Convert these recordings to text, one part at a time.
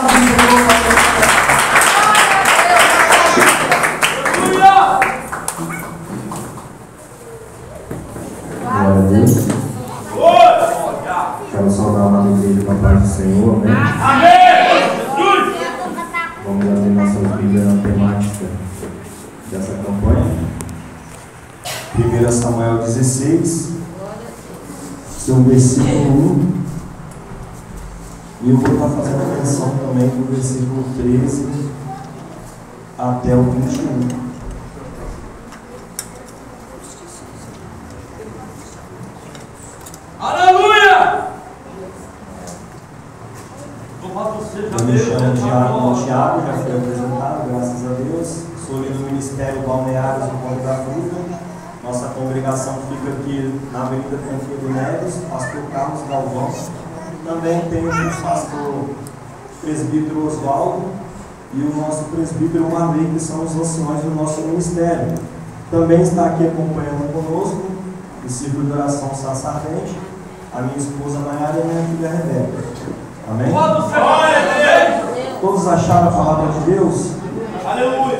Glória a Deus. Quero saudar uma alegria com a paz do Senhor, amém? Amém! Vamos abrir nossas Bíblias na temática dessa campanha. 1 Samuel 16, seu versículo 1. E eu vou estar fazendo atenção também do versículo 13 até o 21. Eu me chamo Tiago, já fui apresentado, graças a Deus. Sou líder do Ministério Balneários do Ponte da Fruta. Nossa congregação fica aqui na Avenida Tancredo Neves, pastor Carlos Galvão. Também tem o pastor presbítero Oswaldo e o nosso presbítero Marley, que são os anciões do nosso ministério. Também está aqui acompanhando conosco o círculo de oração Sassardente, a minha esposa Nayara e a minha filha Rebeca. Amém? Todos acharam a palavra de Deus? Aleluia!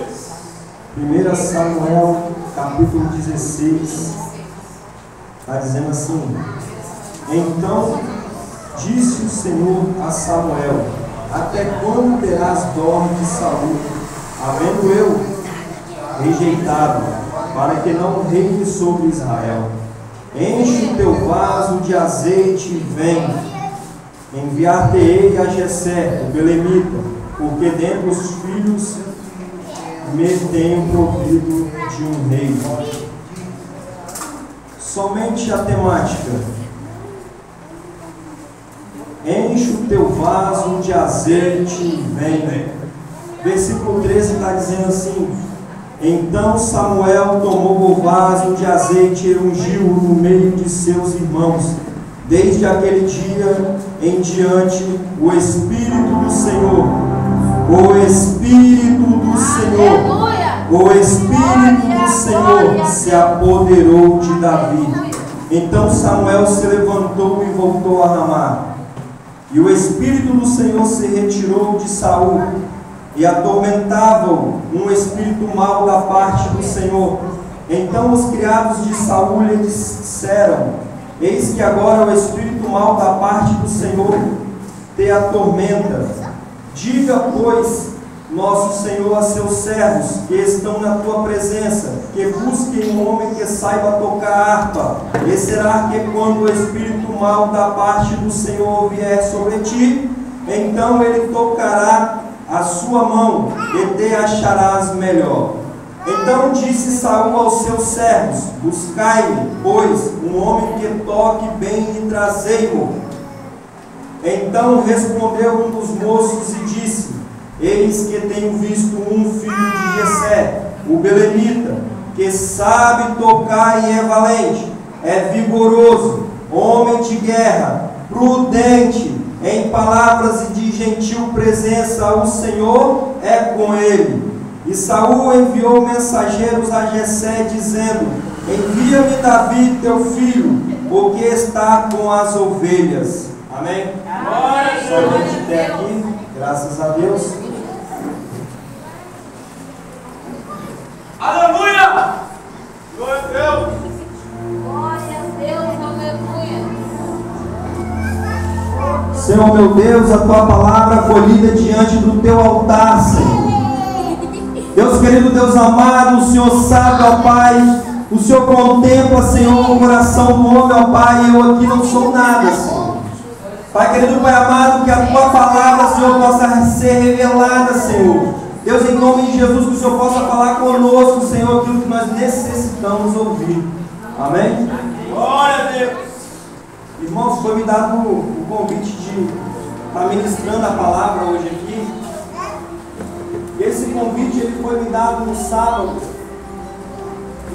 1 Samuel, capítulo 16, está dizendo assim: Então disse o Senhor a Samuel: Até quando terás dó de Saul, havendo eu rejeitado, para que não reine sobre Israel? Enche o teu vaso de azeite e vem. Enviar-te-ei a Jessé, o belemita, porque dentre os filhos me tenho provido de um rei. Somente a temática. Enche o teu vaso de azeite e vem. Versículo 13 está dizendo assim: Então Samuel tomou o vaso de azeite e ungiu-o no meio de seus irmãos. Desde aquele dia em diante, o Espírito do Senhor, se apoderou de Davi. Então Samuel se levantou e voltou a Ramá. E o Espírito do Senhor se retirou de Saul, e atormentava-o um espírito mau da parte do Senhor. Então os criados de Saul lhe disseram: Eis que agora o espírito mau da parte do Senhor te atormenta. Diga, pois, nosso Senhor a seus servos que estão na tua presença, que busquem um homem que saiba tocar harpa. E será que quando o espírito mau da parte do Senhor vier sobre ti, então ele tocará a sua mão e te acharás melhor. Então disse Saul aos seus servos: Buscai-me, pois, um homem que toque bem e trazei-mo. Então respondeu um dos moços e disse: Eis que tenho visto um filho de Jessé, o belemita, que sabe tocar e é valente, é vigoroso, homem de guerra, prudente, em palavras e de gentil presença. O Senhor é com ele. E Saul enviou mensageiros a Jessé, dizendo: Envia-me Davi, teu filho, porque está com as ovelhas. Amém? Só a gente até aqui, graças a Deus. Aleluia! Glória a Deus! Glória a Deus, aleluia! Senhor meu Deus, a tua palavra foi lida diante do teu altar, Senhor. Deus querido, Deus amado, o Senhor sabe, ó Pai, o Senhor contempla, Senhor, o coração do homem, ó Pai, e eu aqui não sou nada, Senhor. Pai querido, Pai amado, que a tua palavra, Senhor, possa ser revelada, Senhor. Deus, em nome de Jesus, que o Senhor possa falar conosco, Senhor, aquilo que nós necessitamos ouvir. Amém? Glória a Deus! Irmãos, foi me dado o convite de estar ministrando a palavra hoje aqui. Esse convite ele foi me dado no sábado.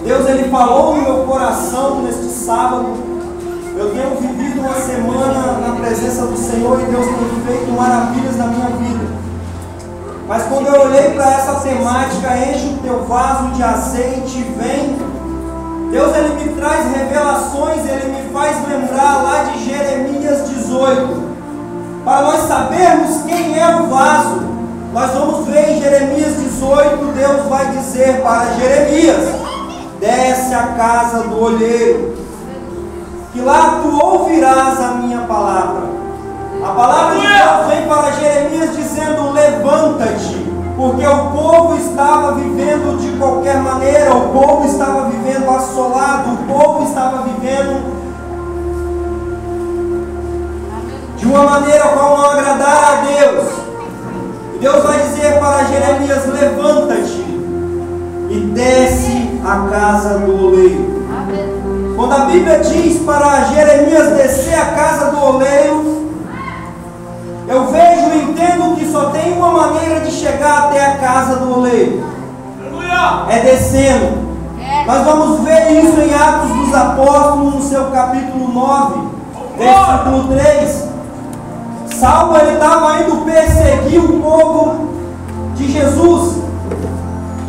Deus ele falou no meu coração neste sábado. Eu tenho vivido uma semana na presença do Senhor e Deus tem feito maravilhas na minha vida. Mas quando eu olhei para essa temática, enche o teu vaso de azeite e vem, Deus ele me traz revelações, ele me faz lembrar lá de Jeremias 18, para nós sabermos quem é o vaso Deus vai dizer para Jeremias: desce à casa do olheiro, que lá tu ouvirás a minha palavra. A palavra de Deus vem para Jeremias dizendo: levanta-te, porque o povo estava vivendo de qualquer maneira, o povo estava vivendo assolado, o povo estava vivendo de uma maneira qual não agradara a Deus. E Deus vai dizer para Jeremias: levanta-te e desce à casa do oleiro. Quando a Bíblia diz para Jeremias descer à casa do oleiro, eu vejo e entendo que só tem uma maneira de chegar até a casa do oleiro: é descendo. Nós vamos ver isso em Atos dos Apóstolos, no seu capítulo 9, versículo 3. Saulo estava indo perseguir o povo de Jesus.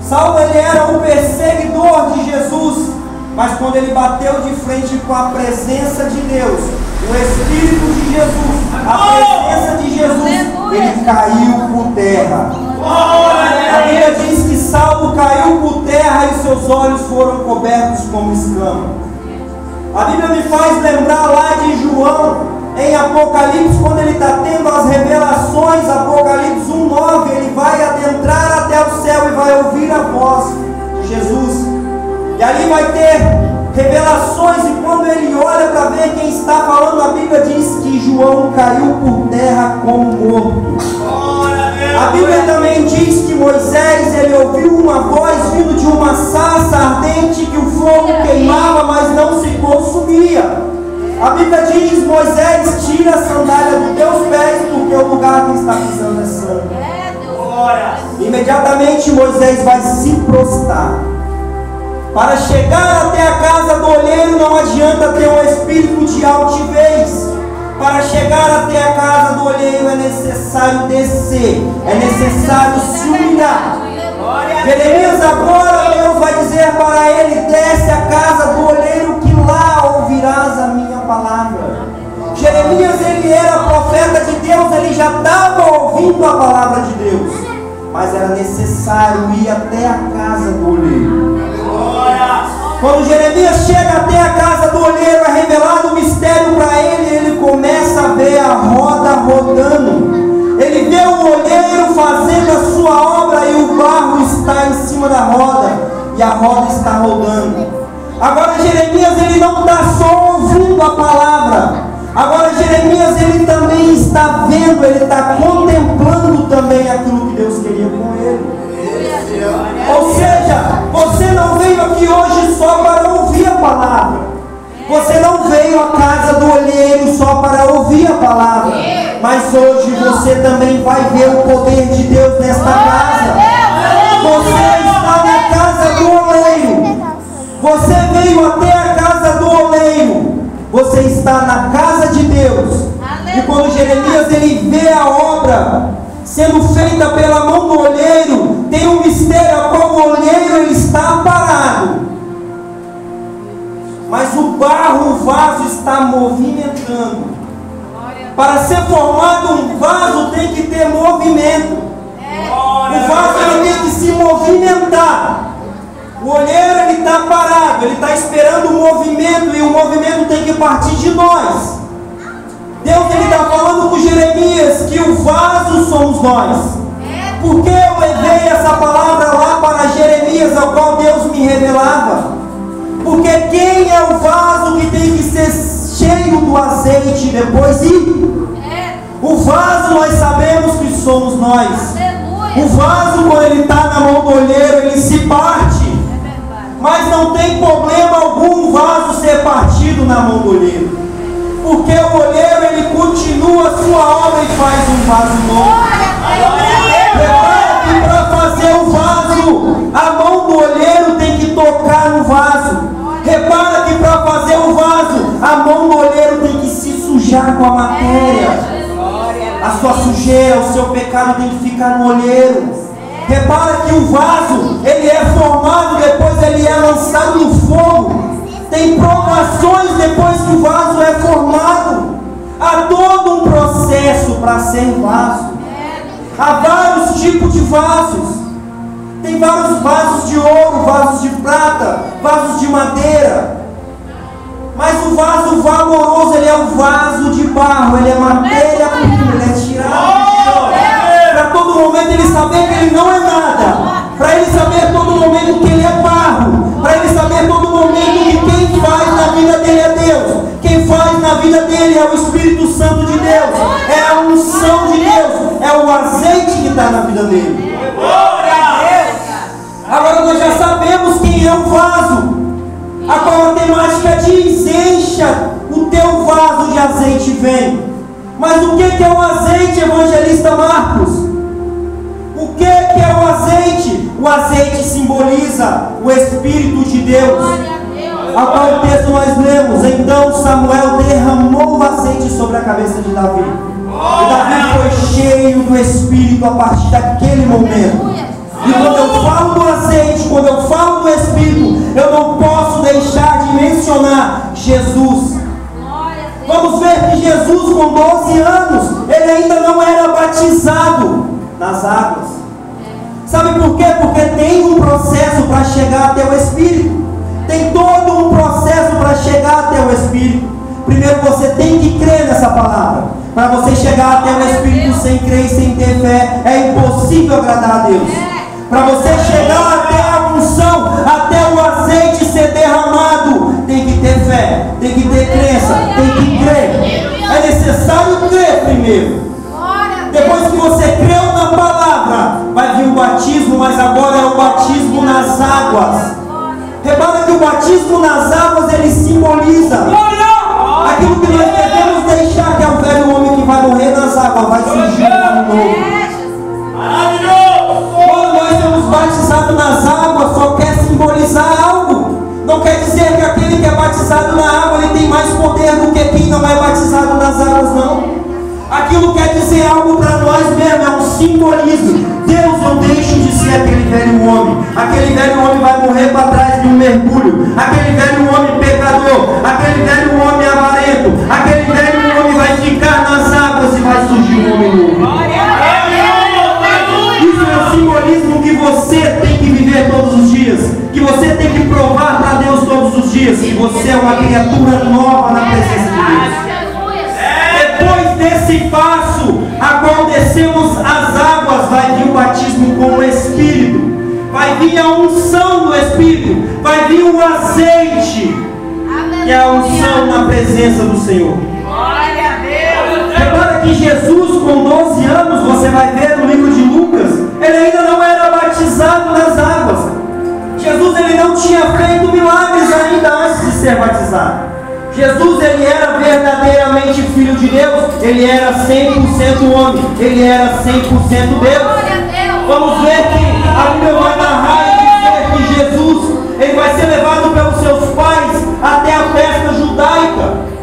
Saulo era um perseguidor de Jesus, mas quando ele bateu de frente com a presença de Deus, o Espírito de Jesus, a presença de Jesus, ele caiu por terra. A Bíblia diz que Saulo caiu por terra e seus olhos foram cobertos como escama. A Bíblia me faz lembrar lá de João, em Apocalipse, quando ele está tendo as revelações, Apocalipse 1:9, ele vai adentrar até o céu e vai ouvir a voz de Jesus. E ali vai ter revelações, e quando ele olha para ver quem está falando, a Bíblia diz que João caiu por terra como morto. A Bíblia também diz que Moisés, ele ouviu uma voz vindo de uma sarça ardente, que o fogo queimava, mas não se consumia. A Bíblia diz: Moisés, tira a sandália dos teus pés, porque o lugar que está pisando é santo. Imediatamente Moisés vai se prostrar. Para chegar até a casa do olheiro não adianta ter um espírito de altivez. Para chegar até a casa do olheiro é necessário descer, é necessário se humilhar. Jeremias agora, Deus vai dizer para ele: desce a casa do olheiro, que lá ouvirás a minha palavra. Jeremias, ele era profeta de Deus, ele já estava ouvindo a palavra de Deus, mas era necessário ir até a casa do olheiro. Quando Jeremias chega até a casa do olheiro, é revelado o mistério para ele, ele começa a ver a roda rodando. Ele vê o olheiro fazendo a sua obra e o barro está em cima da roda e a roda está rodando. Agora Jeremias, ele não está só ouvindo a palavra. Agora Jeremias, ele também está vendo, ele está contemplando também aquilo que Deus queria com ele. Ou seja, você não veio aqui hoje só para ouvir a palavra. Você não veio à casa do olheiro só para ouvir a palavra. Mas hoje você também vai ver o poder de Deus nesta casa. Você está na casa do oleiro. Você veio até a casa do oleiro. Você está na casa de Deus. E quando Jeremias, ele vê a obra sendo feita pela mão do olheiro, tem um mistério a qual o olheiro, ele está parado, mas o barro, o vaso está movimentando. Para ser formado um vaso tem que ter movimento. O vaso, ele tem que se movimentar. O olheiro, ele está parado, ele está esperando o movimento, e o movimento tem que partir de nós. Deus, ele está falando com Jeremias que o vaso somos nós. Por que eu levei essa palavra lá para Jeremias, ao qual Deus me revelava? Porque quem é o vaso que tem que ser cheio do azeite depois? O vaso, nós sabemos que somos nós. O vaso, quando ele está na mão do olheiro, ele se parte. Mas não tem problema algum o vaso ser partido na mão do olheiro, porque o olheiro, ele continua a sua obra e faz um vaso novo. Repara que para fazer o vaso, a mão do olheiro tem que tocar no vaso. Repara que para fazer o vaso, a mão do olheiro tem que se sujar com a matéria. A sua sujeira, o seu pecado tem que ficar no olheiro. Repara que o vaso, ele é formado, depois ele é lançado no fogo. Tem provações depois que o vaso é formado. Há todo um processo para ser vaso. Há vários tipos de vasos. Tem vários vasos de ouro, vasos de prata, vasos de madeira. Mas o vaso valoroso, ele é um vaso de barro, ele é matéria-prima, ele é tirado do chão. Para todo momento ele saber que ele não é nada. Para ele saber todo momento que ele é barro. Para ele saber todo momento que quem faz na vida dele é Deus. Quem faz na vida dele é o Espírito Santo de Deus. É a unção de Deus. É o azeite que está na vida dele. Agora nós já sabemos quem é o vaso. Agora a temática diz: encha o teu vaso de azeite e vem. Mas o que é o azeite, evangelista Marcos? O que é o azeite? O azeite simboliza o Espírito de Deus. A qual texto nós lemos? Então Samuel derramou o azeite sobre a cabeça de Davi. E Davi foi cheio do Espírito a partir daquele momento. E quando eu falo do azeite, quando eu falo do Espírito, eu não posso deixar de mencionar Jesus. Vamos ver que Jesus, com 12 anos, ele ainda não era batizado nas águas. Sabe por quê? Porque tem um processo para chegar até o Espírito. Tem todo um processo para chegar até o Espírito. Primeiro você tem que crer nessa palavra. Para você chegar até o Espírito sem crer e sem ter fé, é impossível agradar a Deus. Para você chegar até a unção, até o azeite ser derramado, tem que ter fé, tem que ter crença, tem que crer. É necessário crer primeiro. Depois que você creu na palavra, vai vir o batismo, mas agora é o batismo nas águas. Repara que o batismo nas águas, ele simboliza aquilo que nós devemos deixar, que é o velho homem que vai morrer nas águas, vai surgir um homem novo. Quando nós somos batizados nas águas, só quer simbolizar algo. Não quer dizer que aquele que é batizado na água, ele tem mais poder do que quem não é batizado nas águas, não. Aquilo quer dizer algo para nós mesmo, é um simbolismo. Deus, eu deixo de ser aquele velho homem. Aquele velho homem vai morrer para trás de um mergulho. Aquele velho homem pecador. Aquele velho homem avarento. Aquele velho homem vai ficar nas águas e vai surgir um homem novo. Isso é o simbolismo que você tem que viver todos os dias. Que você tem que provar para Deus todos os dias. Que você é uma criatura nova na presença de Deus. Depois desse passo, a qual descemos as águas, vai vir o batismo com o Espírito. Vai vir a unção do Espírito. Vai vir o azeite, que é a unção na presença do Senhor. Repara que Jesus, com 12 anos, você vai ver no livro de Lucas, ele ainda não era batizado nas águas. Jesus, ele não tinha feito milagres ainda antes de ser batizado. Jesus, ele era verdadeiramente Filho de Deus. Ele era 100% homem. Ele era 100% Deus. Vamos ver que a Bíblia vai narrar e dizer que Jesus, ele vai ser levado pelos seus pais até a festa judaica.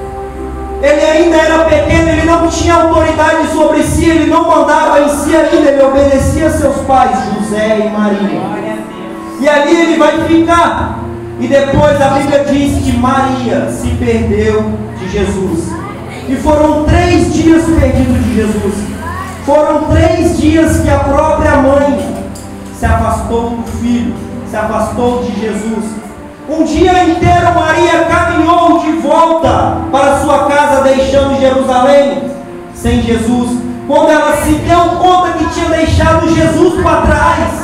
Ele ainda era pequeno, ele não tinha autoridade sobre si, ele não mandava em si ainda, ele obedecia a seus pais, José e Maria. E ali ele vai ficar. E depois a Bíblia diz que Maria se perdeu de Jesus. E foram 3 dias perdidos de Jesus. Foram 3 dias que a própria mãe se afastou do filho, se afastou de Jesus. Um dia inteiro Maria caminhou de volta para sua casa, deixando Jerusalém sem Jesus. Quando ela se deu conta que tinha deixado Jesus para trás.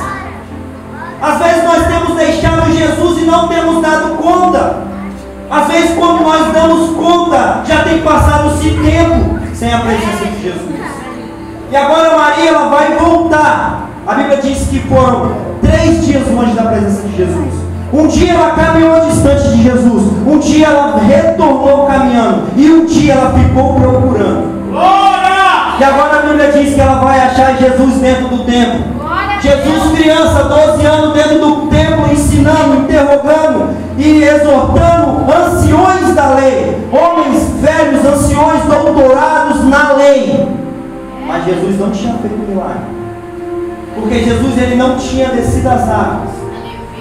Às vezes nós temos deixado Jesus e não temos dado conta. Às vezes quando nós damos conta, já tem passado-se tempo sem a presença de Jesus. E agora Maria, ela vai voltar. A Bíblia diz que foram 3 dias longe da presença de Jesus. Um dia ela caminhou distante de Jesus. Um dia ela retornou caminhando. E um dia ela ficou procurando. E agora a Bíblia diz que ela vai achar Jesus dentro do templo. Jesus, criança, 12 anos, dentro do templo, ensinando, interrogando e exortando anciões da lei, homens velhos, anciões doutorados na lei. Mas Jesus não tinha feito milagre, porque Jesus, ele não tinha descido as águas.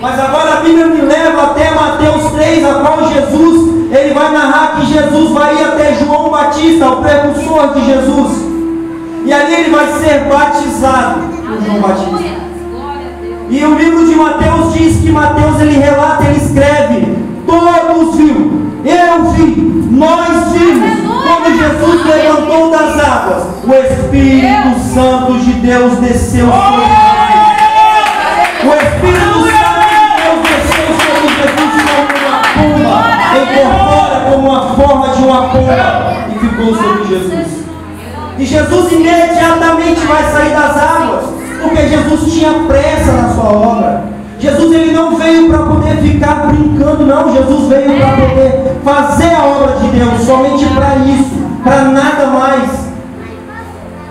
Mas agora a Bíblia me leva até Mateus 3, a qual Jesus, ele vai narrar que Jesus vai ir até João Batista, o precursor de Jesus. E ali ele vai ser batizado por João Batista. E E o livro de Mateus diz que Mateus ele relata, ele escreve: todos viram, eu vi, nós vimos, quando Jesus levantou das águas, o Espírito Santo de Deus desceu sobre ele. O Espírito Santo de Deus desceu sobre Jesus como uma pomba, incorpora como uma forma de uma pomba e ficou sobre Jesus. E Jesus imediatamente vai sair das águas, porque Jesus tinha pressa na sua obra. Jesus ele não veio para poder ficar brincando, não. Jesus veio para poder fazer a obra de Deus, somente para isso, para nada mais.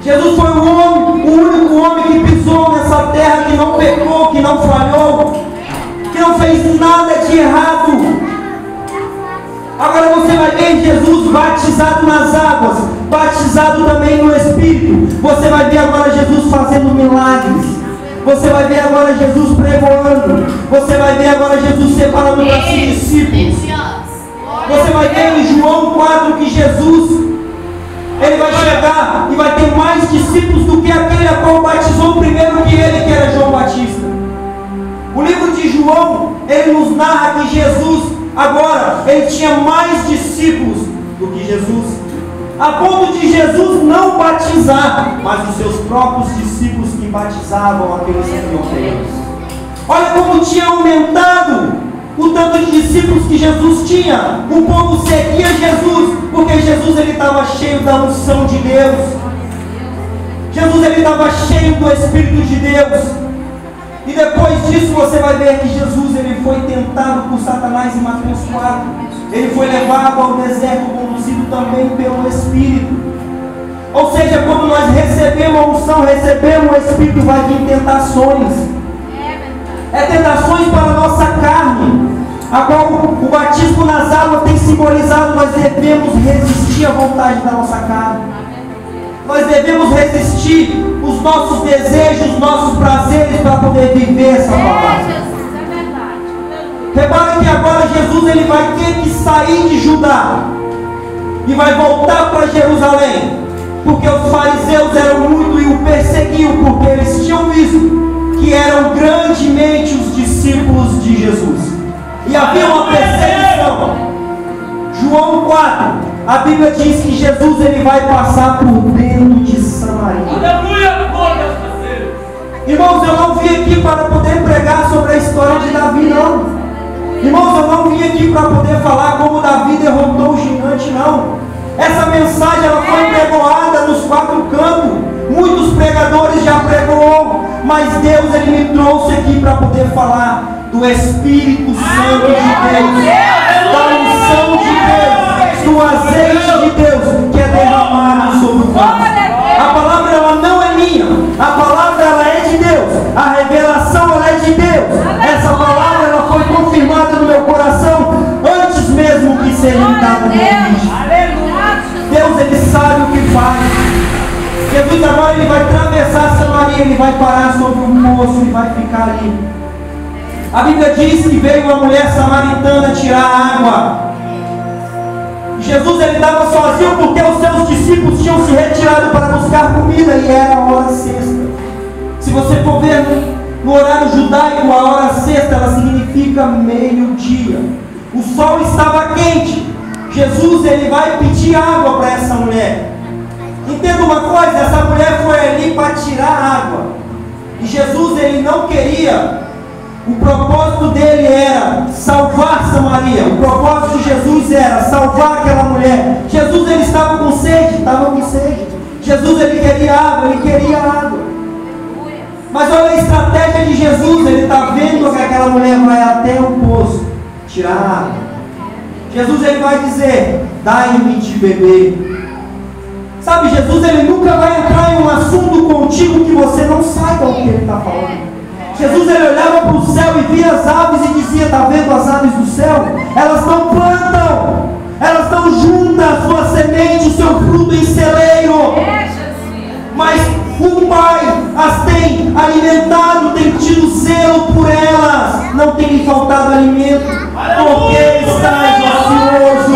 Jesus foi o único homem que pisou nessa terra, que não pecou, que não falhou, que não fez nada de errado. Agora você vai ver Jesus batizado nas águas, batizado também no Espírito. Você vai ver agora Jesus fazendo milagres. Você vai ver agora Jesus pregoando. Você vai ver agora Jesus separando para si discípulos. Você vai ver em João 4 que Jesus ele vai chegar e vai ter mais discípulos do que aquele a qual batizou primeiro que ele, que era João Batista. O livro de João, ele nos narra que Jesus agora, ele tinha mais discípulos do que Jesus, a ponto de Jesus não batizar, mas os seus próprios discípulos que batizavam aqueles que iam credos. Olha como tinha aumentado o tanto de discípulos que Jesus tinha. O povo seguia Jesus, porque Jesus ele estava cheio da unção de Deus. Jesus ele estava cheio do Espírito de Deus. E depois disso você vai ver que Jesus ele foi tentado por Satanás em Mateus 4. Ele foi levado ao deserto, conduzido também pelo Espírito. Ou seja, quando nós recebemos a unção, recebemos o Espírito, vai vir tentações. É tentações para a nossa carne, a qual o batismo nas águas tem simbolizado. Nós devemos resistir à vontade da nossa carne. Nós devemos resistir os nossos desejos, os nossos prazeres para poder viver essa palavra. Repare que agora Jesus ele vai ter que sair de Judá e vai voltar para Jerusalém, porque os fariseus eram muito e o perseguiam, porque eles tinham visto que eram grandemente os discípulos de Jesus. E havia uma perseguição. João 4, a Bíblia diz que Jesus ele vai passar por dentro de Samaria. Aleluia, glória a Deus. Irmãos, eu não vim aqui para poder pregar sobre a história de Davi, não. Irmãos, eu não vim aqui para poder falar como Davi derrotou o gigante, não. Essa mensagem ela foi pregoada nos 4 cantos. Muitos pregadores já pregou, mas Deus ele me trouxe aqui para poder falar do Espírito Santo de Deus, da unção de Deus, do azeite de Deus que é derramado sobre o vaso. A palavra ela não é minha, a palavra ela é de Deus, a revelação ela é de Deus. Essa palavra ela foi confirmada no meu coração antes mesmo que seja dado o convite. Deus ele sabe o que faz. Jesus agora ele vai atravessar Samaria, ele vai parar sobre um poço e vai ficar ali. A Bíblia diz que veio uma mulher samaritana tirar água. Jesus ele estava sozinho porque os seus discípulos tinham se retirado para buscar comida e era a hora sexta. Se você for ver no horário judaico, a hora sexta ela significa meio-dia. O sol estava quente. Jesus ele vai pedir água para essa mulher. Entenda uma coisa, essa mulher foi ali para tirar água. E Jesus ele não queria. O propósito dele era salvar Samaria. O propósito de Jesus era salvar aquela mulher. Jesus ele estava com sede, Jesus ele queria água, Mas olha a estratégia de Jesus. Ele está vendo que aquela mulher vai até o poço tirar água. Jesus ele vai dizer: dai-me de beber. Sabe, Jesus ele nunca vai entrar em um assunto contigo que você não saiba o que ele está falando. Jesus ele olhava para o céu e via as aves e dizia: está vendo as aves do céu? Elas não plantam, elas não juntam sua semente, o seu fruto em celeiro, mas o Pai as tem alimentado, tem tido zelo por elas, não tem lhe faltado alimento, porque estás ocioso,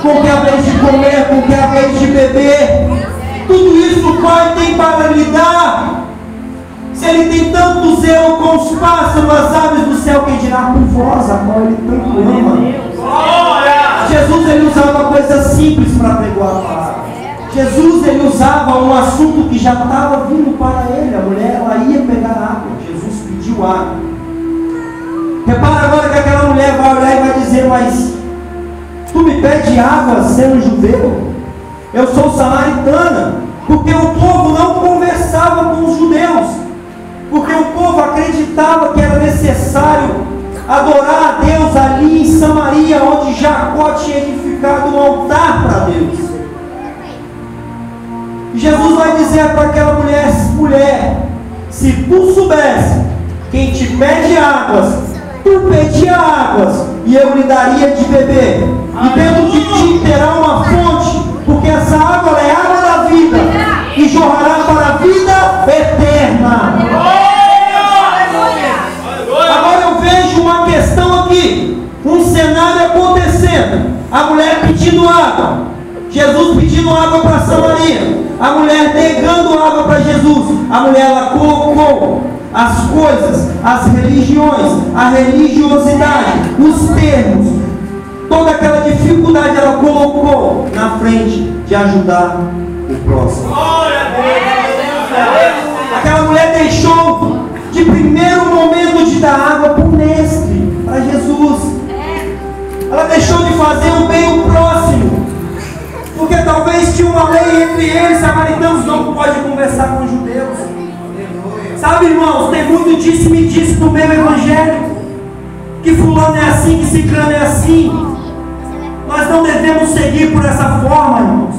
porque a vez de comer, porque a vez de beber, tudo isso o Pai tem para lhe dar. Ele tem tanto zelo com os pássaros, as aves do céu, quem dirá por vós, a qual ele tanto ama. Jesus, ele usava coisas simples para pregar a palavra. Jesus, ele usava um assunto que já estava vindo para ele. A mulher, ela ia pegar água. Jesus pediu água. Repara agora que aquela mulher vai olhar e vai dizer: mas tu me pede água sendo judeu? Eu sou samaritana. Porque o povo não conversava com os judeus. Porque o povo acreditava que era necessário adorar a Deus ali em Samaria, onde Jacó tinha edificado um altar para Deus. Jesus vai dizer para aquela mulher: mulher, se tu soubesse quem te pede águas, tu pedia águas e eu lhe daria de beber, e dentro de ti terá uma fonte, porque essa água é água da vida e jorrará para a vida eterna. Agora eu vejo uma questão aqui, um cenário acontecendo, a mulher pedindo água, Jesus pedindo água para Samaria, a mulher negando água para Jesus. A mulher, ela colocou as coisas, as religiões, a religiosidade, os termos, toda aquela dificuldade ela colocou na frente de ajudar o próximo. Aquela mulher deixou de primeiro momento de dar água para o mestre, para Jesus. Ela deixou de fazer o bem ao próximo, porque talvez tinha uma lei entre eles. Samaritanos não pode conversar com judeus. Sabe, irmãos, tem muito disse-me-disse no meio evangélico, que fulano é assim, que ciclano é assim. Nós não devemos seguir por essa forma, irmãos,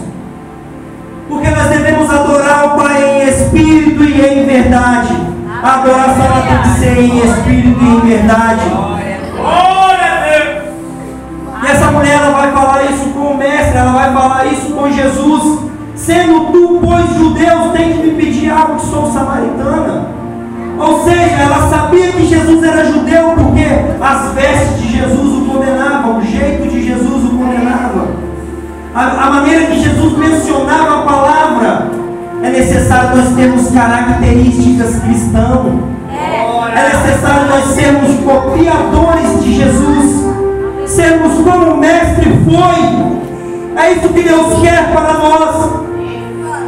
porque nós devemos adorar o Pai em espírito e em verdade. A adoração ela tem que ser em espírito e em verdade. E essa mulher, ela vai falar isso com o mestre, ela vai falar isso com Jesus. Sendo tu, pois, judeus, tem que me pedir algo, que sou samaritana. Ou seja, ela sabia que Jesus era judeu, porque as vestes de Jesus o condenavam, o jeito de Jesus o condenava, a maneira que Jesus mencionava a palavra. É necessário nós termos características cristãs. É necessário nós sermos copiadores de Jesus, sermos como o mestre foi. É isso que Deus quer para nós.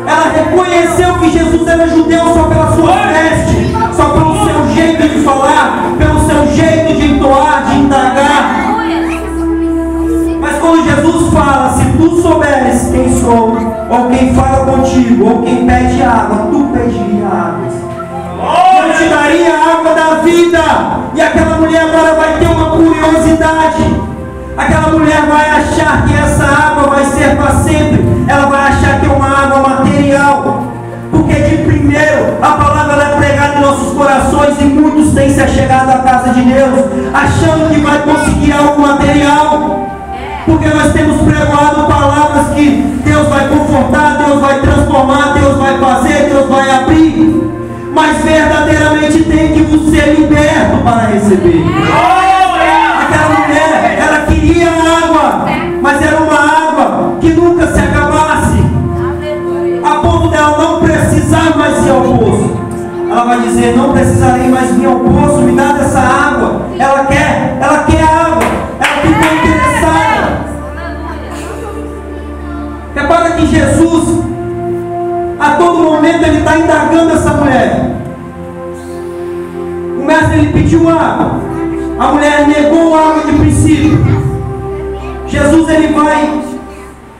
Ela reconheceu que Jesus era judeu só pela sua veste, só pelo seu jeito de falar, pelo seu jeito de entoar, de indagar. Mas quando Jesus fala: se tu souberes quem sou, ou quem fala contigo, ou quem pede água, tu pediria água. Eu te daria a água da vida. E aquela mulher agora vai ter uma curiosidade. Aquela mulher vai achar que essa água vai ser para sempre. Ela vai achar que é uma água material, porque de primeiro a palavra é pregada em nossos corações, e muitos têm se achegado à casa de Deus achando que vai conseguir algo material, porque nós temos pregado palavras que Deus vai confortar, Deus vai transformar, Deus vai fazer, Deus vai abrir, mas verdadeiramente tem que ser liberto para receber. Aquela mulher, ela queria água, mas era uma água que nunca se acabasse, a ponto dela não precisar mais ir ao poço. Ela vai dizer: não precisarei mais vir ao poço, me dá dessa água. Ela quer água, ela ficou interessada. Repara que Jesus, a todo momento, ele está indagando essa mulher. O mestre, ele pediu água, a mulher negou a água de princípio. Jesus, ele vai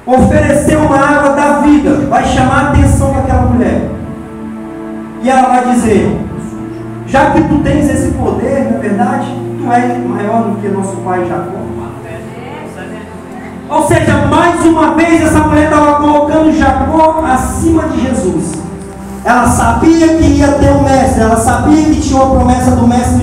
oferecer uma água da vida, vai chamar a atenção daquela mulher, e ela vai dizer: já que tu tens esse poder, na verdade, tu és maior do que nosso pai Jacó. Ou seja, mais uma vez essa mulher estava colocando Jacó acima de Jesus. Ela sabia que ia ter um mestre, ela sabia que tinha uma promessa do mestre,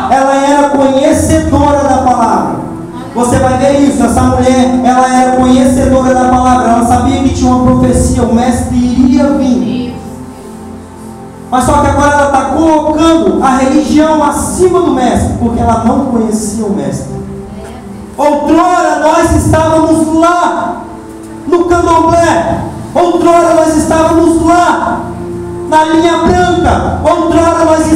ela era conhecedora da palavra. Você vai ver isso, essa mulher, ela era conhecedora da palavra, ela sabia que tinha uma profecia, o mestre iria vir. Mas só que agora ela está colocando a religião acima do mestre, porque ela não conhecia o mestre. Outrora nós estávamos lá no candomblé, outrora nós estávamos lá na linha branca, outrora nós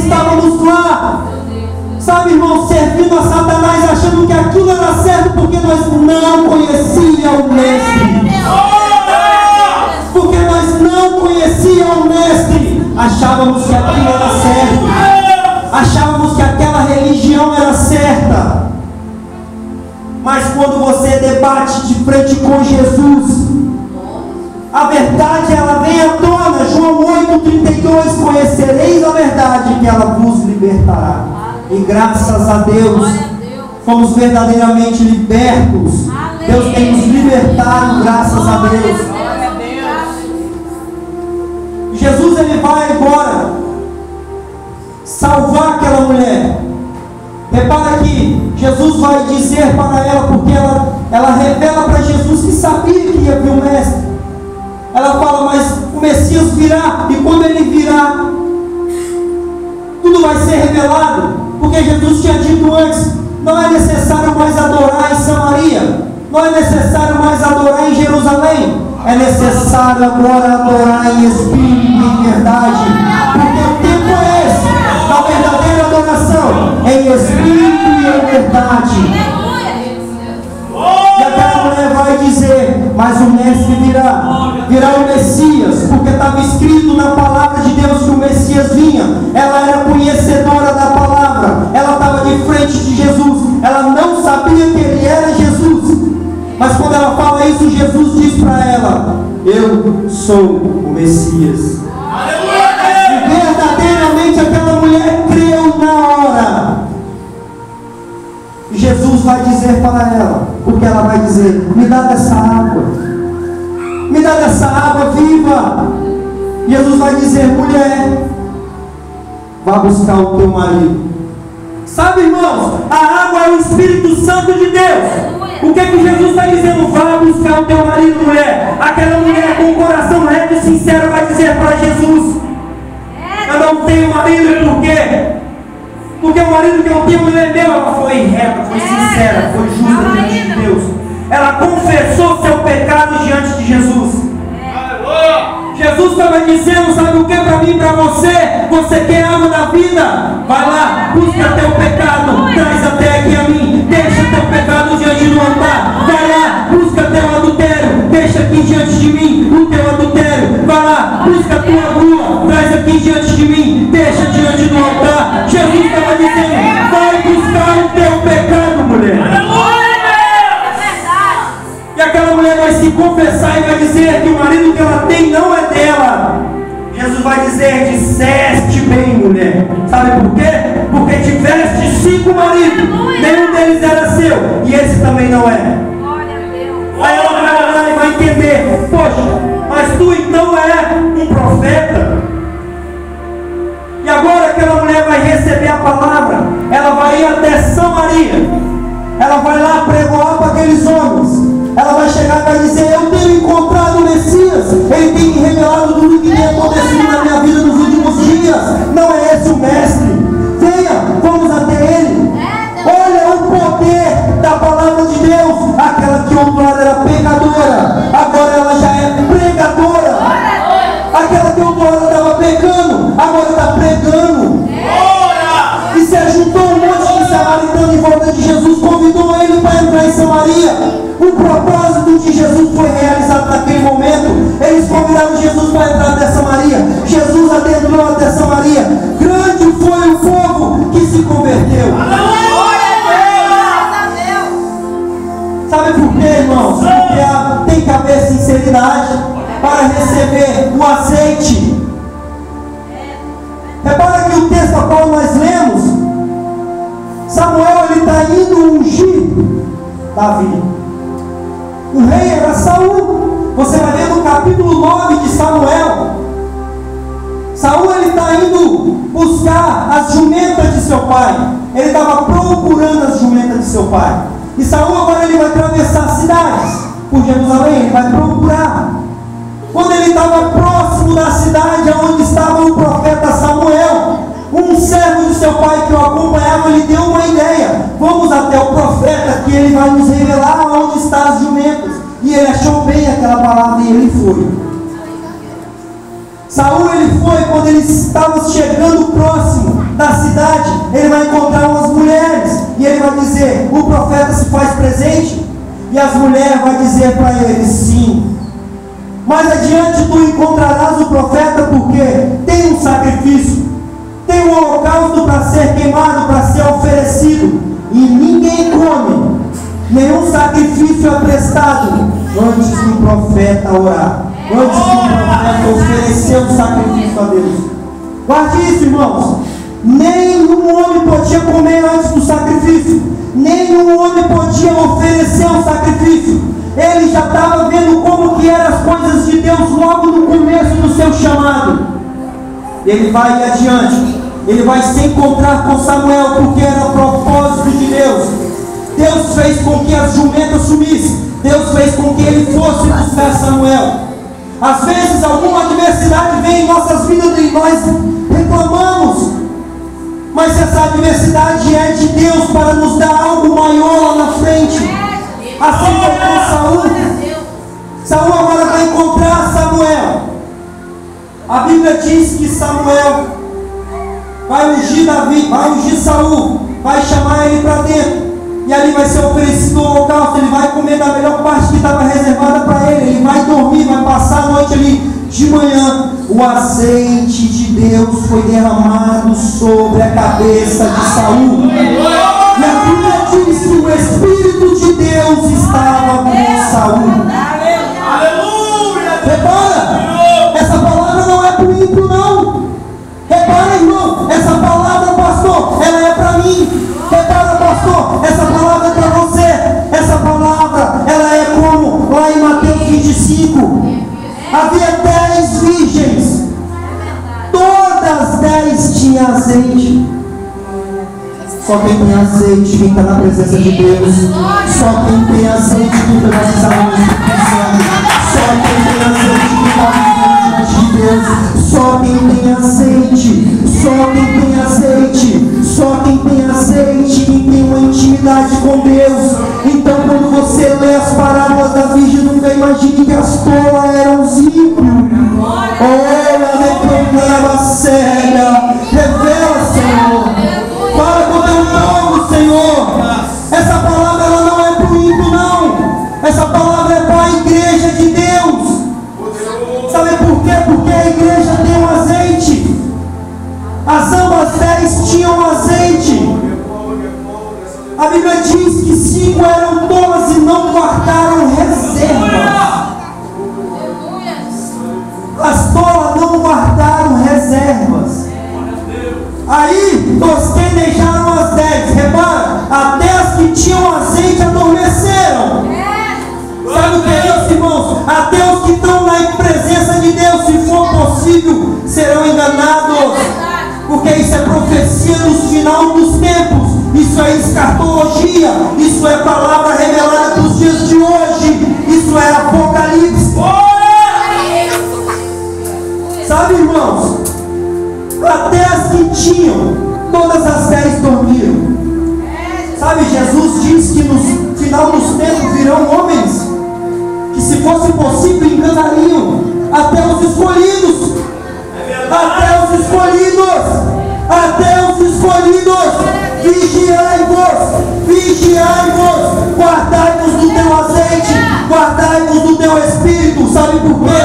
irmãos, servindo a Satanás, achando que aquilo era certo, porque nós não conhecíamos o Mestre. Porque nós não conhecíamos o Mestre. Achávamos que aquilo era certo. Achávamos que aquela religião era certa. Mas quando você debate de frente com Jesus, a verdade ela vem à tona. João 8,32: conhecereis a verdade, que ela vos libertará. E graças a Deus, fomos verdadeiramente libertos. Deus tem nos libertado, graças a Deus. Jesus ele vai agora salvar aquela mulher. Repara que Jesus vai dizer para ela, porque ela revela para Jesus que sabia que ia vir o Mestre. Ela fala, mas o Messias virá, e quando ele virá, tudo vai ser revelado, porque Jesus tinha dito antes, não é necessário mais adorar em Samaria, não é necessário mais adorar em Jerusalém, é necessário agora adorar em espírito e em verdade, porque o tempo é esse, da verdadeira adoração, em espírito e em verdade. E aquela mulher vai dizer, mas o Mestre virá o Messias, porque estava escrito na palavra de Deus que o Messias vinha. Ela era conhecedora da palavra, ela estava de frente de Jesus, ela não sabia que ele era Jesus, mas quando ela fala isso, Jesus diz para ela, eu sou o Messias. E verdadeiramente aquela mulher creu na hora. Jesus vai dizer para ela, porque ela vai dizer, me dá dessa água, me dá dessa água viva. Jesus vai dizer, mulher, vá buscar o teu marido. Sabe, irmãos, a água é o Espírito Santo de Deus. O que Jesus está dizendo? Vá buscar o teu marido, mulher. Aquela mulher com o coração reto e sincero vai dizer para Jesus, eu não tenho marido, por quê? Porque o marido que eu tenho não é meu. Ela foi reta, foi sincera, foi justa diante de Deus. Ela confessou seu pecado diante de Jesus. Jesus estava dizendo, sabe o que para mim e para você? Você quer água da vida? Vai lá, busca teu pecado, traz até aqui a mim. Deixa teu pecado diante do altar. Vai lá, busca teu adultério, deixa aqui diante de mim o teu adultério. Vai lá, busca tua rua, traz aqui diante de mim, deixa diante do altar. Jesus estava dizendo, vai buscar o teu pecado, mulher. E aquela mulher vai se confessar e vai dizer que o marido que ela tem não é dela. Jesus vai dizer, disseste bem, mulher. Sabe por quê? Porque tiveste 5 maridos, nenhum deles era seu, e esse também não é. Aí ela vai olhar e vai entender, poxa, mas tu então é um profeta. E agora aquela mulher vai receber a palavra, ela vai ir até Samaria, ela vai lá pregoar para aqueles homens. Ela vai chegar e vai dizer, eu tenho encontrado o Messias, ele tem me revelado tudo o que tem acontecido na minha vida nos últimos dias. Não é esse o Mestre? Venha, vamos até ele. Olha o poder da palavra de Deus. Aquela que outrora era pecadora, agora ela já é pregadora. Aquela que outrora estava pecando, agora está pregando. E se ajuntou um monte de samaritano em volta de Jesus, convidou ele para entrar em Samaria. O propósito de Jesus foi realizado naquele momento. Eles convidaram Jesus para entrar até Samaria. Jesus adentrou até Samaria. Grande foi o povo que se converteu. Sabe por quê, irmãos? Porque tem que haver sinceridade para receber o azeite. Repara que o texto a qual nós lemos, Samuel ele está indo ungir Davi. O rei era Saul. Você vai ver no capítulo 9 de Samuel. Saul ele está indo buscar as jumentas de seu pai. Ele estava procurando as jumentas de seu pai. E Saul agora ele vai atravessar cidades por Jerusalém. Ele vai procurar. Quando ele estava próximo da cidade onde estava o profeta Samuel, um servo de seu pai que o acompanhava, ele deu uma ideia. Vamos até o profeta que ele vai nos revelar onde estão as jumentas. E ele achou bem aquela palavra e ele foi. Saul ele foi, quando ele estava chegando próximo da cidade, ele vai encontrar umas mulheres. vai dizer, o profeta se faz presente? E as mulheres vão dizer para ele, sim. Mais adiante tu encontrarás o profeta, porque tem um sacrifício, tem um holocausto para ser queimado, para ser oferecido, e ninguém come, nenhum sacrifício é prestado antes do profeta orar, antes do profeta oferecer um sacrifício a Deus. Guarde isso, irmãos. Nenhum homem podia comer antes do sacrifício, nenhum homem podia oferecer um sacrifício. Ele já estava vendo como que eram as coisas de Deus logo no começo do seu chamado. Ele vai adiante, ele vai se encontrar com Samuel, porque era o propósito de Deus. Deus fez com que as jumentas sumissem, Deus fez com que ele fosse buscar Samuel. Às vezes alguma adversidade vem em nossas vidas e nós reclamamos, mas essa adversidade é de Deus para nos dar algo maior lá na frente. Assim como Saul, Saul agora vai encontrar Samuel. A Bíblia diz que Samuel vai ungir Davi, vai ungir Saul, vai chamar ele para dentro, e ali vai ser oferecido o holocausto. Ele vai comer da melhor parte que estava reservada para ele, ele vai dormir, vai passar a noite ali. De manhã, o azeite de Deus foi derramado sobre a cabeça de Saul. E a Bíblia diz que o Espírito de Deus estava com Saul. Repara, essa palavra não é para o ímpio, não. Repara, irmão, essa palavra, pastor, ela é para mim. Repara, pastor, essa palavra é para você. Essa palavra, ela é como lá em Mateus 25. Havia 10 virgens, todas 10 tinham azeite. Só quem tem azeite, quem está na presença de Deus. Só quem tem azeite, quem precisa só quem tem azeite, quem está vivendo diante de Deus. Só quem tem azeite, só quem tem azeite, só quem tem azeite, quem tem uma intimidade com Deus. Então, quando você lê as parábolas da Virgem, nunca imagine que as tolas eram os ímpios. Olha, declarava cega, revela, Senhor. Fala com teu povo, Senhor. Essa palavra ela não é para o ímpio, não. Essa palavra é para a igreja de Deus. Sabe por quê? Porque a igreja tem um azeite. As ambas 10 tinham azeite. A Bíblia diz que 5 eram tolas e não guardaram reservas. As tolas não guardaram reservas. Aí tosquenejaram as 10. Repara, até as que tinham azeite adormeceram. Sabe o que é isso, irmãos? Até os que estão na presença de Deus, se for possível, serão enganados. Porque isso é profecia do final dos tempos. Isso é escatologia. Isso é palavra revelada para os dias de hoje. Isso é Apocalipse. Sabe, irmãos? Até as que tinham, todas as 10 dormiram. Sabe, Jesus diz que no final dos tempos virão homens que, se fosse possível, enganariam até os escolhidos. Até os escolhidos. Até os escolhidos. Vigiai-vos, vigiai-vos, guardai-vos do teu azeite, guardai-vos do teu Espírito. Sabe por quê?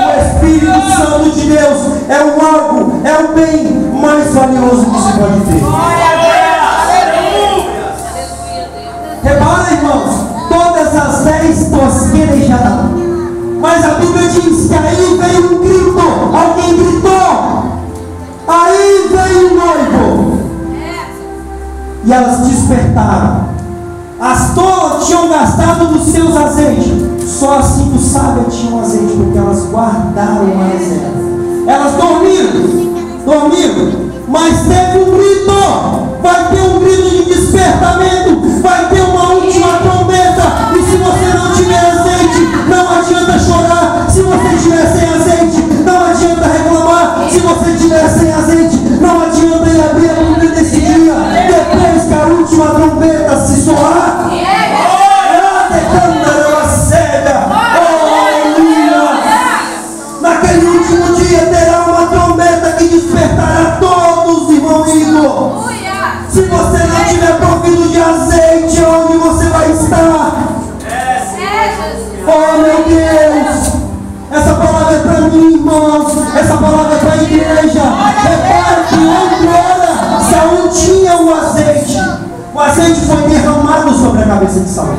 O Espírito Santo de Deus é algo, é o bem mais valioso que se pode ter. Repara, irmãos, todas as 10 tosquenejaram, mas a Bíblia diz que aí veio um grito, alguém gritou, aí veio o noivo. E elas despertaram. As tolas tinham gastado dos seus azeites. Só as 5 sábias tinham azeite, porque elas guardaram a reserva. Elas dormiram, mas teve um grito. Vai ter um grito de despertamento. Vai ter uma última trombeta. E se você não tiver azeite, não adianta chorar. Se você tiver sem azeite, não adianta reclamar. Se você tiver sem azeite, não adianta ir abrir a Bíblia desse dia. Depois que a última trombeta se soar, naquele último dia terá uma trombeta que despertará todos, irmão Igor. Se você não tiver provido de azeite, igreja, repara que outrora Saul tinha o azeite. O azeite foi derramado sobre a cabeça de Saul.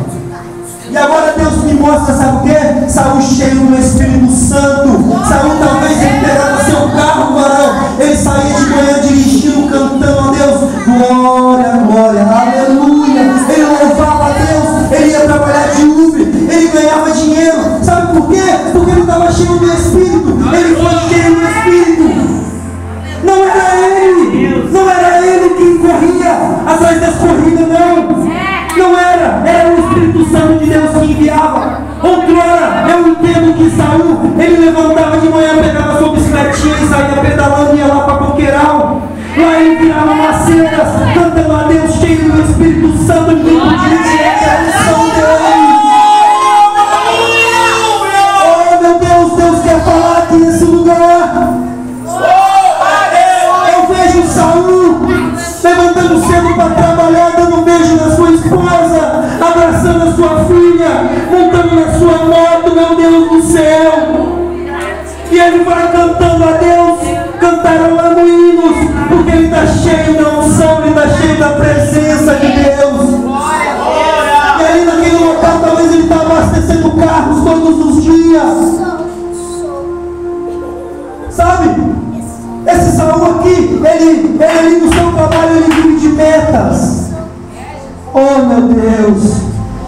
E agora Deus me mostra, sabe o que? Saul cheio do Espírito Santo. Saul talvez ele pegava seu carro, varão. Ele saía de manhã dirigindo, cantando a Deus. Glória, glória, aleluia. Ele louvava a Deus. Ele ia trabalhar de Uber. Ele ganhava dinheiro. Sabe por quê? Porque ele estava cheio do Espírito. Ele foi cheio do Espírito. Não era ele que corria atrás das corridas, não era o Espírito Santo de Deus que enviava. Outrora, eu entendo que Saul, ele levantava de manhã, pegava sua bicicletinha e saía pedalando, ia lá para Coqueiral. Lá ele virava macetas, cantando a Deus, cheio do Espírito Santo, de podia dizer a unção dele. Oh meu Deus quer falar aqui nesse lugar. Saul levantando cedo para trabalhar, dando um beijo na sua esposa, abraçando a sua filha, montando na sua moto, meu Deus do céu. E ele vai cantando a Deus, cantarolando hinos, porque ele está cheio da unção, ele está cheio da presença de Deus. E aí naquele local talvez ele está abastecendo carros todos os dias. Sabe? Esse Saul aqui, ele ali no seu trabalho, ele vive de metas. Oh meu Deus,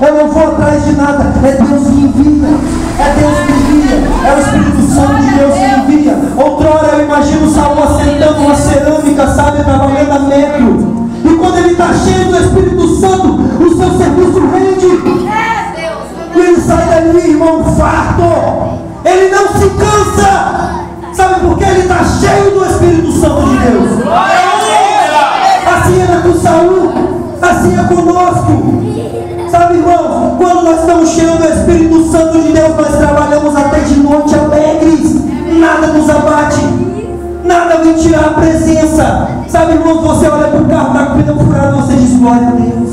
eu não vou atrás de nada. É Deus que envia, é o Espírito Santo de Deus que envia. Outrora eu imagino Saul assentando uma cerâmica, sabe, trabalhando a metro. E quando ele está cheio do Espírito Santo, o seu serviço rende. E ele sai dali, irmão, farto. Ele não se cansa. Sabe por que ele está cheio do Espírito Santo de Deus? Assim era com Saul, assim é conosco. Sabe, irmãos, quando nós estamos cheios do Espírito Santo de Deus, nós trabalhamos até de noite alegres. Nada nos abate, nada vem tirar a presença. Sabe, irmãos, você olha para o carro, está com pneu furado, você diz glória a Deus.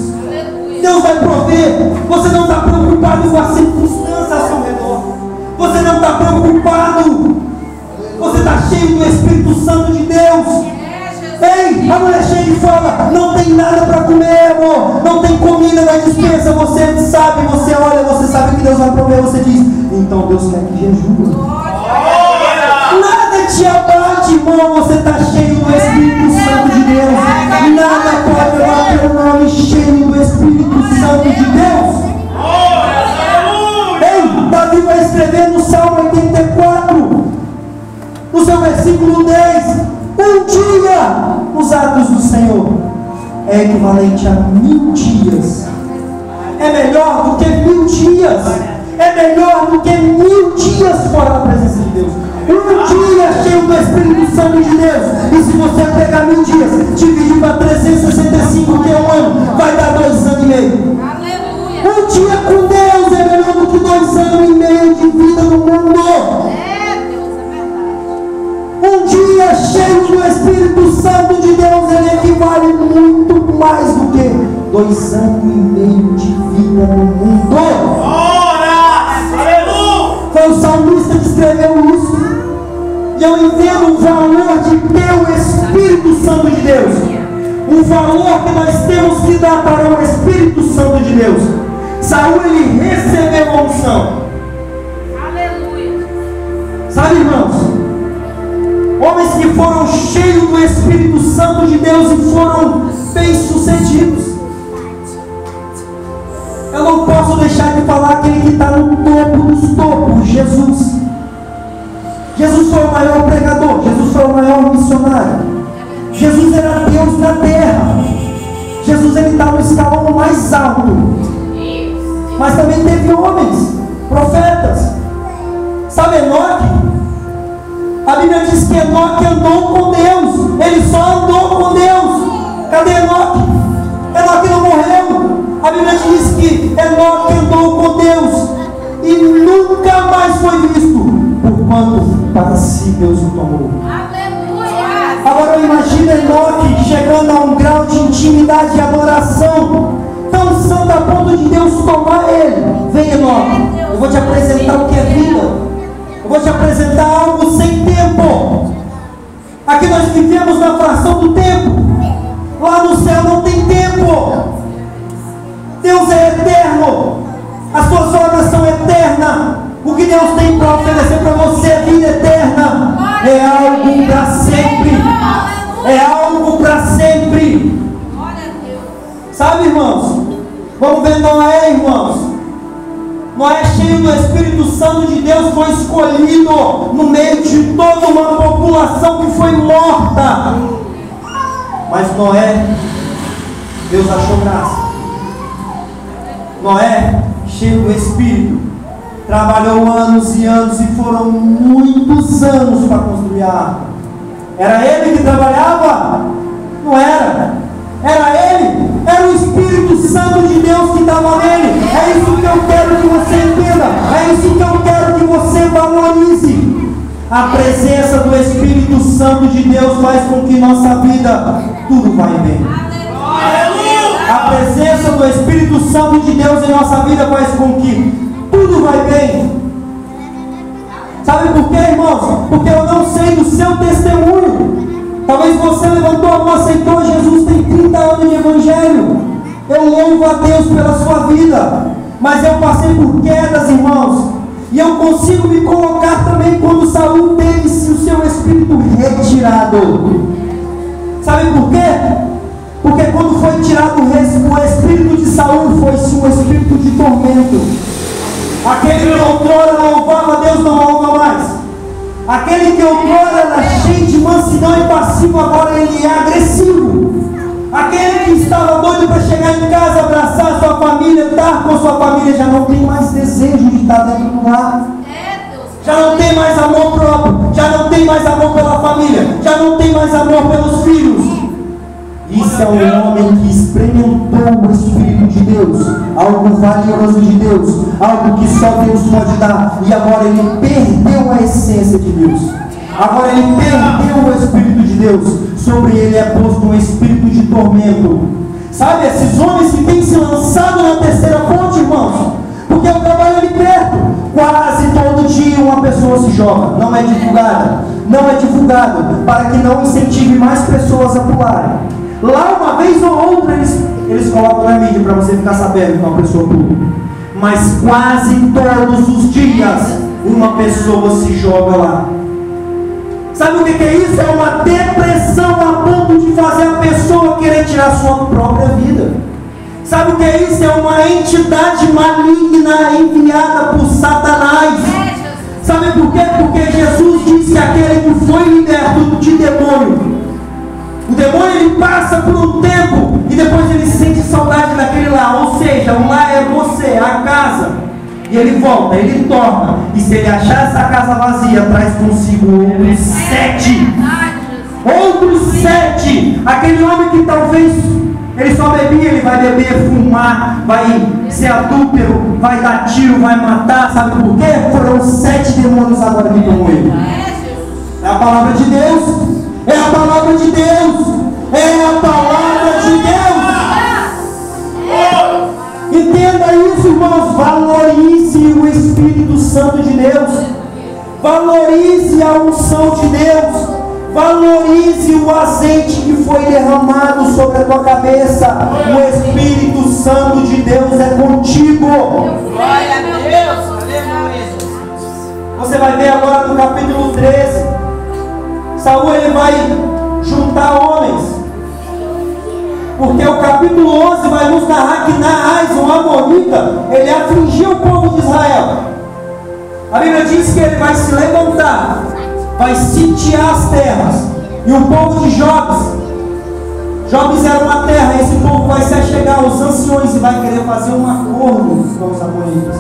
Deus vai prover. Você não está preocupado com as circunstâncias ao seu redor. Você não está preocupado. Você está cheio do Espírito Santo de Deus. Ei, a mulher chega e fala: não tem nada para comer, amor. Não tem comida na despensa. Você sabe, você olha, você sabe que Deus vai prover. Você diz: então Deus quer que jejua. Nada te abate, irmão. Você está cheio do Espírito Santo de Deus. Nada pode bater o nome cheio do Espírito Santo de Deus. Ei, Davi vai escrever no Salmo 84. No seu versículo 10, um dia nos atos do Senhor é equivalente a 1000 dias. É melhor do que 1000 dias. É melhor do que 1000 dias fora da presença de Deus. Um dia cheio do Espírito Santo de Deus. E se você pegar 1000 dias, dividir para 365, que é um ano, vai dar 2 anos e meio. Um dia com Deus é melhor do que 2 anos e meio de vida no mundo. Um dia cheio do Espírito Santo de Deus, ele equivale muito mais do que 2 anos e meio de vida no mundo. Foi o salmista que escreveu isso. E eu entendo o valor de ter o Espírito Santo de Deus. O valor que nós temos que dar para o Espírito Santo de Deus. Saul, ele recebeu a unção. Aleluia. Sabe, irmãos? Homens que foram cheios do Espírito Santo de Deus e foram bem-sucedidos. Eu não posso deixar de falar aquele que está no topo dos topos, Jesus. Jesus foi o maior pregador, Jesus foi o maior missionário. Jesus era Deus na terra. Jesus, ele está no escalão mais alto. Mas também teve homens, profetas. Sabe Enoque? A Bíblia diz que Enoque andou com Deus. Ele só andou com Deus. Cadê Enoque? Enoque não morreu. A Bíblia diz que Enoque andou com Deus e nunca mais foi visto, porquanto para si Deus o tomou. Aleluia. Agora imagina Enoque chegando a um grau de intimidade e adoração tão santo a ponto de Deus tomar ele. Vem, Enoque, eu vou te apresentar o que é vida. Eu vou te apresentar algo sem tempo. Aqui nós vivemos na fração do tempo. Lá no céu não tem tempo. Deus é eterno. As suas obras são eternas. O que Deus tem para oferecer para você é vida eterna. É algo para sempre. É algo para sempre. Sabe, irmãos? Vamos ver Noé, irmãos. Noé, cheio do Espírito Santo de Deus, foi escolhido no meio de toda uma população que foi morta. Mas Noé, Deus achou graça. Noé, cheio do Espírito, trabalhou anos e anos, e foram muitos anos para construir a arca. Era ele que trabalhava? Não era. Era ele, era o Espírito Santo de Deus que estava nele. É isso que eu quero que você entenda. É isso que eu quero que você valorize. A presença do Espírito Santo de Deus faz com que nossa vida tudo vai bem. A presença do Espírito Santo de Deus em nossa vida faz com que tudo vai bem. Sabe por quê, irmãos? Porque eu não sei do seu testemunho. Talvez você levantou a mão, aceitou Jesus, tem 30 anos de evangelho. Eu louvo a Deus pela sua vida. Mas eu passei por quedas, irmãos. E eu consigo me colocar também quando Saul teve o seu espírito retirado. Sabe por quê? Porque quando foi tirado o espírito de Saul, foi-se um espírito de tormento. Aquele que outrora louvava a Deus não louva mais. Aquele que outrora era cheio de mansidão e passivo, agora ele é agressivo. Aquele que estava doido para chegar em casa, abraçar a sua família, estar com a sua família, já não tem mais desejo de estar dentro do lar. Já não tem mais amor próprio, já não tem mais amor pela família, já não tem mais amor pelos filhos. Isso é um homem que experimentou o Espírito de Deus, algo valioso de Deus, algo que só Deus pode dar, e agora ele perdeu a essência de Deus. Agora ele perdeu o Espírito de Deus. Sobre ele é posto um espírito de tormento. Sabe, esses homens que têm se lançado na terceira ponte, irmãos, porque eu trabalho ali perto, quase todo dia uma pessoa se joga. Não é divulgada, não é divulgado, para que não incentive mais pessoas a pularem. Lá uma vez ou outra eles colocam na mídia para você ficar sabendo que uma pessoa pula. Mas quase todos os dias uma pessoa se joga lá. Sabe o que é isso? É uma depressão a ponto de fazer a pessoa querer tirar sua própria vida. Sabe o que é isso? É uma entidade maligna enviada por Satanás. Sabe por quê? Porque Jesus disse que aquele que foi liberto de demônio, o demônio ele passa por um tempo e depois ele sente saudade daquele lá. Ou seja, o lá é você, a casa. E ele volta, ele torna. E se ele achar essa casa vazia, traz consigo outros 7. Outros 7. Aquele homem que talvez ele só bebia, ele vai beber, fumar, vai ser adúltero, vai dar tiro, vai matar. Sabe por quê? Foram 7 demônios agora que tomam ele. É a palavra de Deus. É a palavra de Deus. É a palavra de Deus. Entenda isso, irmãos. Valorize o Espírito Santo de Deus. Valorize a unção de Deus. Valorize o azeite que foi derramado sobre a tua cabeça. O Espírito Santo de Deus é contigo. Glória a Deus. Aleluia. Você vai ver agora no capítulo 13. Saul ele vai juntar homens. Porque o capítulo 11 vai nos narrar que Naás, um amonita, ele afligiu o povo de Israel. A Bíblia diz que ele vai se levantar, vai sitiar as terras. E o povo de Jobes era uma terra, esse povo vai se achegar aos anciões e vai querer fazer um acordo com os amonitas.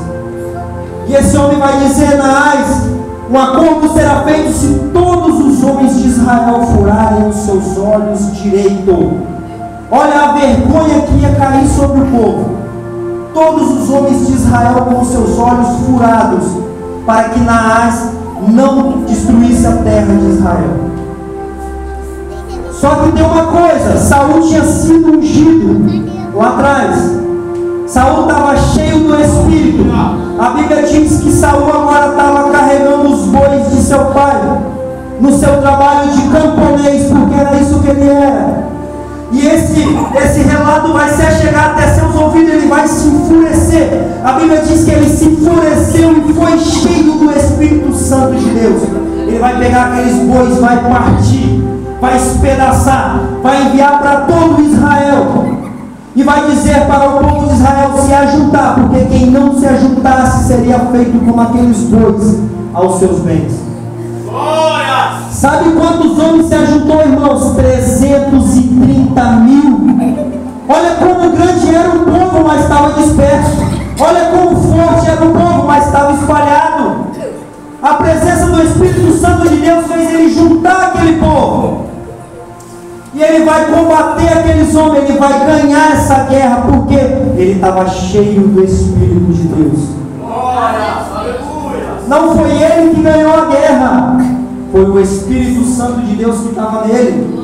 E esse homem vai dizer, Naás, um acordo será feito se todos os homens de Israel furarem os seus olhos direito. Olha a vergonha que ia cair sobre o povo. Todos os homens de Israel com os seus olhos furados, para que Naás não destruísse a terra de Israel. Só que tem uma coisa, Saul tinha sido ungido lá atrás. Saul estava cheio do Espírito. A Bíblia diz que Saul agora estava carregando os bois de seu pai. no seu trabalho de camponês, porque era isso que ele era. E esse relato vai se chegar até seus ouvidos, ele vai se enfurecer. A Bíblia diz que ele se enfureceu e foi cheio do Espírito Santo de Deus. Ele vai pegar aqueles bois, vai partir, vai espedaçar, vai enviar para todo Israel. E vai dizer para o povo de Israel se ajuntar, porque quem não se ajuntasse seria feito como aqueles bois aos seus bens. Glória! Sabe quantos homens se ajuntou, irmãos? 330 mil. Olha como grande era o povo, mas estava disperso. Olha como forte era o povo, mas estava espalhado. A presença do Espírito Santo de Deus fez ele juntar aquele povo. E ele vai combater aqueles homens, ele vai ganhar essa guerra, porque ele estava cheio do Espírito de Deus. Não foi ele que ganhou a guerra, foi o Espírito Santo de Deus que estava nele.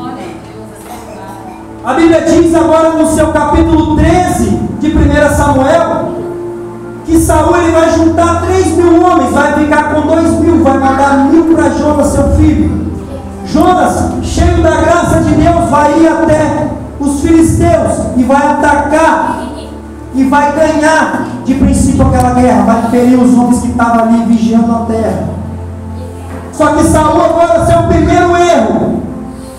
A Bíblia diz agora no seu capítulo 13 de 1 Samuel, que Saul ele vai juntar 3.000 homens, vai ficar com 2.000, vai mandar 1.000 para Jonas, seu filho. Jonas, cheio da graça de Deus, vai ir até os filisteus e vai atacar e vai ganhar de princípio aquela guerra, vai ferir os homens que estavam ali vigiando a terra. Só que Saul agora, seu primeiro erro,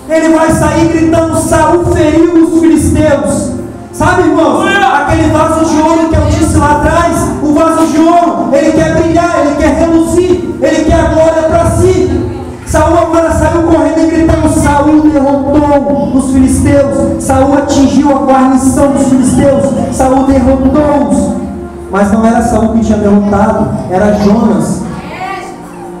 ele vai sair gritando: Saul feriu os filisteus. Sabe, irmãos, aquele vaso de ouro que eu disse lá atrás, o vaso de ouro, ele quer brilhar, ele quer reluzir, ele quer a glória para si. Saul agora saiu correndo e gritando: Saul derrotou os filisteus, Saul atingiu a guarnição dos filisteus, Saul derrotou-os. Mas não era Saul que tinha derrotado, era Jonas.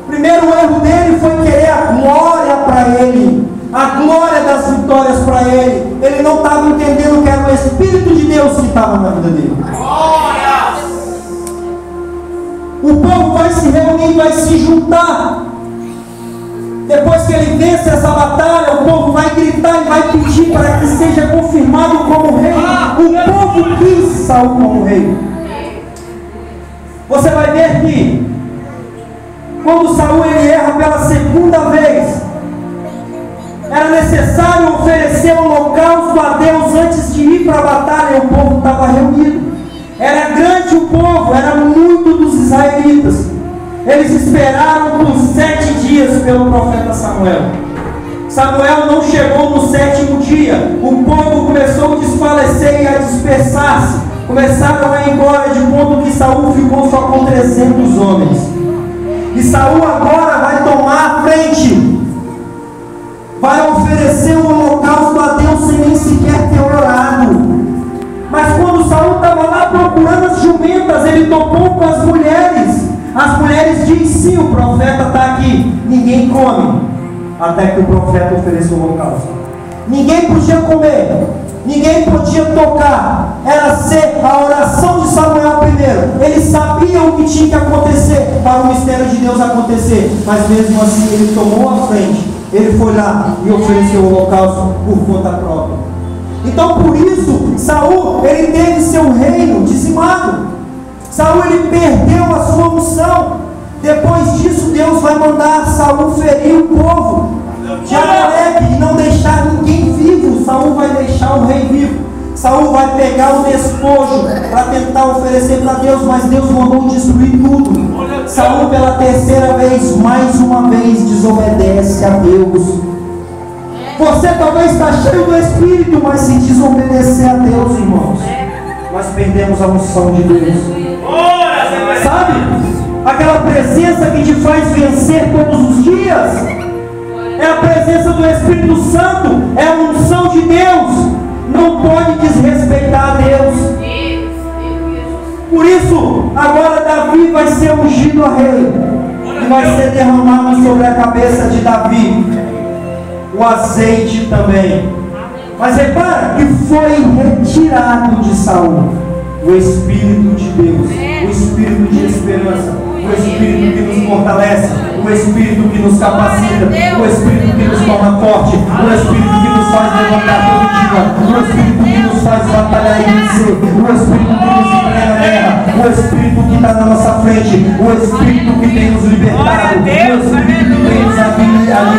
O primeiro erro dele foi querer a glória para ele, a glória das vitórias para ele. Ele não estava entendendo que era o Espírito de Deus que estava na vida dele. O povo vai se reunir, vai se juntar. Depois que ele vence essa batalha, o povo vai gritar e vai pedir para que seja confirmado como rei. O povo quis Saul como rei. Você vai ver que quando Saul ele erra pela segunda vez, era necessário oferecer um holocausto a Deus antes de ir para a batalha. O povo estava reunido. Era grande o povo, era muito dos israelitas. Eles esperaram por 7 dias pelo profeta Samuel. Samuel não chegou no 7º dia. O povo começou a desfalecer e a dispersar-se. Começaram a ir embora, de ponto que Saul ficou só com 300 homens. E Saul agora vai tomar a frente. Vai oferecer um holocausto a Deus sem nem sequer ter orado. Mas quando Saul estava lá procurando as jumentas, ele topou com as mulheres. As mulheres dizem: sim, o profeta está aqui. Ninguém come até que o profeta ofereça o holocausto. Ninguém podia comer, ninguém podia tocar. Era ser a oração de Samuel primeiro. Ele sabia o que tinha que acontecer para o mistério de Deus acontecer. Mas mesmo assim ele tomou a frente. Ele foi lá e ofereceu o holocausto por conta própria. Então por isso Saul ele teve seu reino dizimado. Saul ele perdeu a sua unção. Depois disso Deus vai mandar Saul ferir o povo de Amaleque e não deixar ninguém vivo. Saul vai deixar o rei vivo. Saul vai pegar o despojo para tentar oferecer para Deus, mas Deus mandou destruir tudo. Saul pela terceira vez, mais uma vez, desobedece a Deus. Você talvez está cheio do Espírito, mas se desobedecer a Deus, irmãos, nós perdemos a unção de Deus. Sabe? Aquela presença que te faz vencer todos os dias é a presença do Espírito Santo, é a unção de Deus. Não pode desrespeitar a Deus. Por isso, agora Davi vai ser ungido a rei e vai ser derramado sobre a cabeça de Davi o azeite também. Mas repara que foi retirado de Saul o Espírito de Deus, o Espírito de esperança, o Espírito que nos fortalece, o Espírito que nos capacita, o Espírito que nos torna forte, o Espírito que nos faz levantar todo dia, o Espírito que nos faz batalhar e vencer, o Espírito que nos entrega a guerra, o Espírito que está na nossa frente, o Espírito que tem nos libertado, o Espírito que tem nos aliviado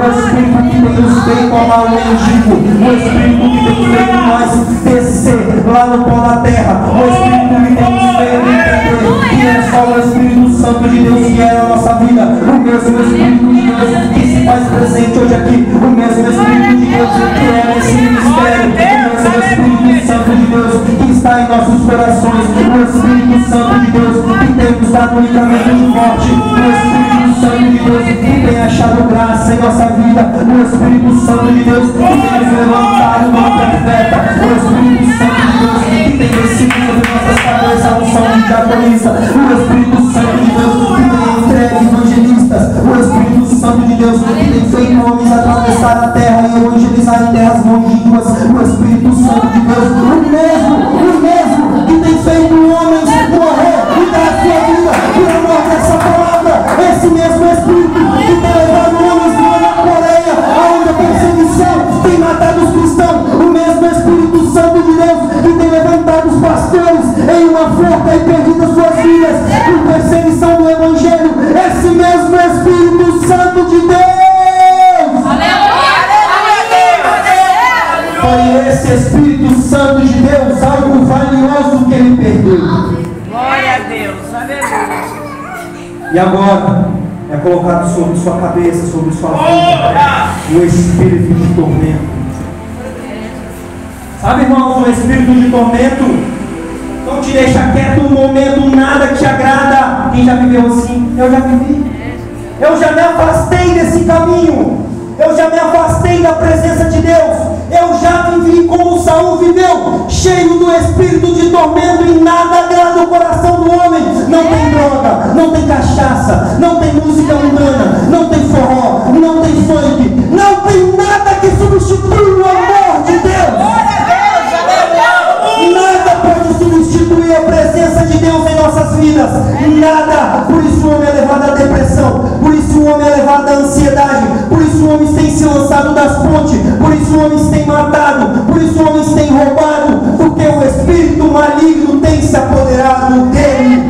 Espírito que tem nos feito amar o mendigo, o Espírito que tem feito nós descer lá no pó da terra, o Espírito que tem nos feito entender que é só o Espírito Santo de Deus que é a nossa vida, o mesmo Espírito de Deus que se faz presente hoje aqui, o mesmo Espírito de Deus que é nesse ministério, o mesmo Espírito Santo de Deus que está em nossos corações, o Espírito Santo de Deus que tem nos dado um livramento de morte, o Espírito Santo de Deus que tem achado graça em nossa vida, o Espírito Santo de Deus que tem nos levantado como profeta, o Espírito Santo de Deus que tem descido sobre nossas cabeças a unção de diaconisa, o Espírito Santo de Deus que tem entregue evangelistas, o Espírito Santo de Deus que tem feito homens atravessar a terra e evangelizar em terras longínquas, o Espírito Santo de Deus, o mesmo que tem feito homens morrer e dar a sua vida por amor dessa palavra, esse mesmo Espírito que tem levado homens lá na Coreia, aonde a perseguição tem matado os cristãos, o mesmo Espírito Santo de Deus que tem levantado os pastores em uma forca e perdido as suas vidas por perseguição do Evangelho, esse mesmo Espírito Santo de Deus. Foi esse Espírito Santo de Deus algo valioso que ele perdeu. Glória a Deus. Aleluia. E agora é colocado sobre sua cabeça, sobre sua vida, o espírito de tormento. Sabe, irmãos, o espírito de tormento não te deixa quieto um momento, nada te agrada. Quem já viveu assim? Eu já vivi. Eu já me afastei desse caminho. Eu já me afastei da presença de Deus. Eu já vivi como Saul viveu, cheio do espírito de tormento, e nada agrada o coração do homem. Não tem droga, não tem cachaça, não tem música mundana, não tem forró, não tem funk, não tem nada que substitua o amor de Deus. Nada pode substituir a presença de Deus em nossas vidas. Nada. Por isso o homem é levado à depressão. Por isso o homem é levado à ansiedade. Por isso o homem tem se lançado das pontes. Por isso o homem tem matado. Por isso o homem tem roubado. Porque o espírito maligno tem se apoderado dele.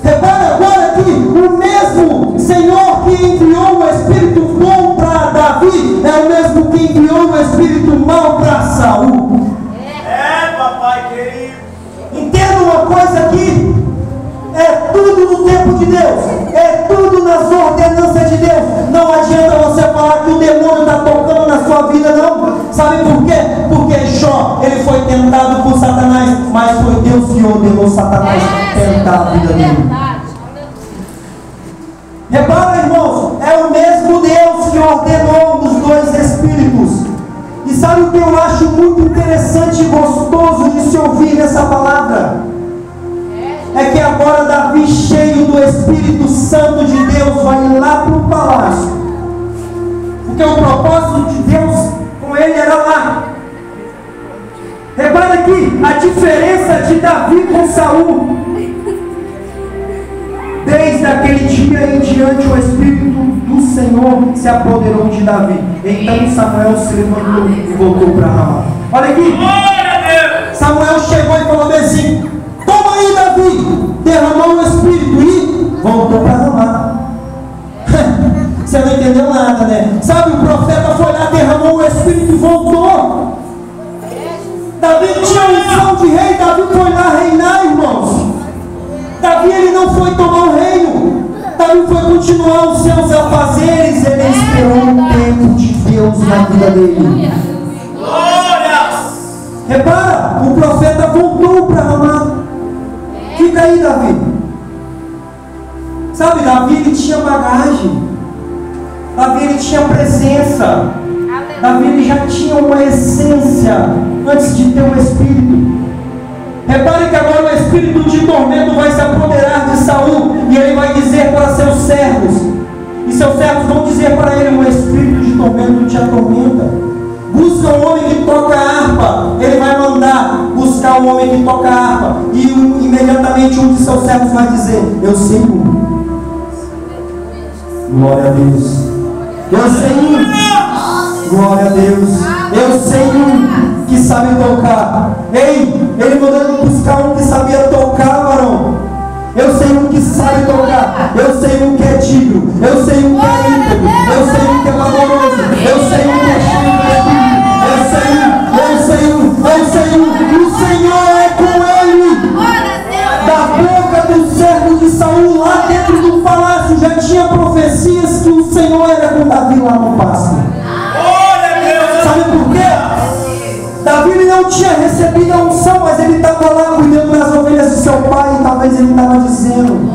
Repara agora que o mesmo Senhor que enviou o espírito bom para Davi é o mesmo que enviou o espírito mau para Saul. Papai querido. Entenda uma coisa aqui: é tudo no tempo de Deus, é tudo nas ordenanças de Deus. Não adianta você falar que o demônio está tocando na sua vida, não. Sabe por quê? Porque Jó, ele foi tentado por Satanás, mas foi Deus que ordenou Satanás tentar a vida dele. Repara, irmãos, é o mesmo Deus que ordenou os dois espíritos. E sabe o que eu acho muito interessante e gostoso de se ouvir nessa palavra? É que agora Davi, cheio do Espírito Santo de Deus, vai lá para o palácio. Porque o propósito de Deus com ele era lá. Repara aqui a diferença de Davi com Saul. Desde aquele dia em diante, o Espírito do Senhor se apoderou de Davi. Então Samuel se levantou e voltou para Ramá. Olha aqui. Samuel chegou e falou assim: toma aí, Davi. Derramou o Espírito e voltou para Ramá. Você não entendeu nada, né? Sabe, o profeta foi lá, derramou o Espírito e voltou. Davi tinha unção de rei. Davi foi lá reinar, irmãos. Davi, ele não foi tomar o reino. Davi foi continuar os seus afazeres. Ele esperou o tempo de Deus na vida dele. Glórias! Repara, o profeta voltou para Ramá. Fica aí, Davi. Sabe, Davi, ele tinha bagagem. Davi, ele tinha presença. Davi, ele já tinha uma essência antes de ter um espírito. Repare que agora o espírito de tormento vai se apoderar de Saul, e ele vai dizer para seus servos, e seus servos vão dizer para ele: o espírito de tormento te atormenta. Busca um homem que toca harpa. Ele vai mandar buscar um homem que toca harpa, e imediatamente um de seus servos vai dizer: eu sei um. Glória a Deus. Eu sei um. Glória a Deus. Eu sei um que sabe tocar. Ei, ele mandou buscar um que sabia tocar, varão. Eu sei um que sabe tocar. Eu sei um que é digno. Eu sei um que é íntegro. tinha recebido a unção, mas ele estava lá cuidando das ovelhas de seu pai, e talvez ele estava dizendo: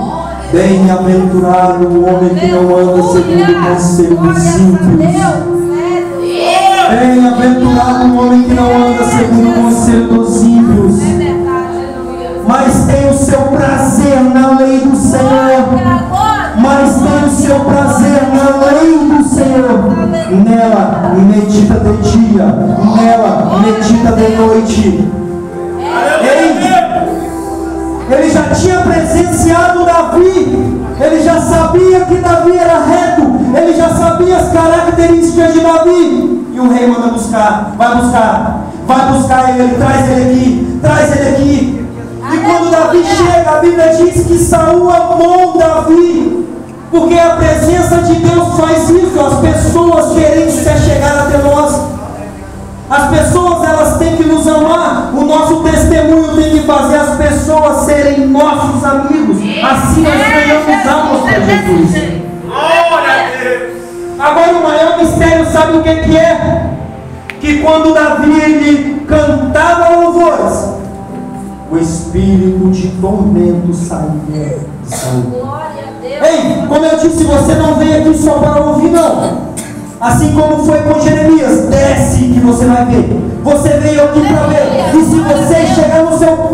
bem-aventurado o homem que não anda segundo o conselho dos ímpios. Bem-aventurado o homem que não anda segundo o conselho dos ímpios, mas tem o seu prazer na lei do Senhor. Mas tem o seu prazer na lei do Senhor. Nela medita de dia, nela medita de noite. Ele já tinha presenciado Davi, ele já sabia que Davi era reto, ele já sabia as características de Davi. E o rei manda buscar, vai buscar ele, traz ele aqui. E quando Davi chega, a Bíblia diz que Saul amou Davi, porque a presença de Deus faz isso. As pessoas querem se chegar até nós. As pessoas, elas têm que nos amar. O nosso testemunho tem que fazer as pessoas serem nossos amigos. Assim nós ganhamos almas para Jesus. Glória a Deus. Agora o maior mistério, sabe o que é? Que quando Davi ele cantava louvores, o espírito de tormento saía de Saul. Ei, como eu disse, você não veio aqui só para ouvir, não. Assim como foi com Jeremias, desce que você vai ver. Você veio aqui para ver. E se você chegar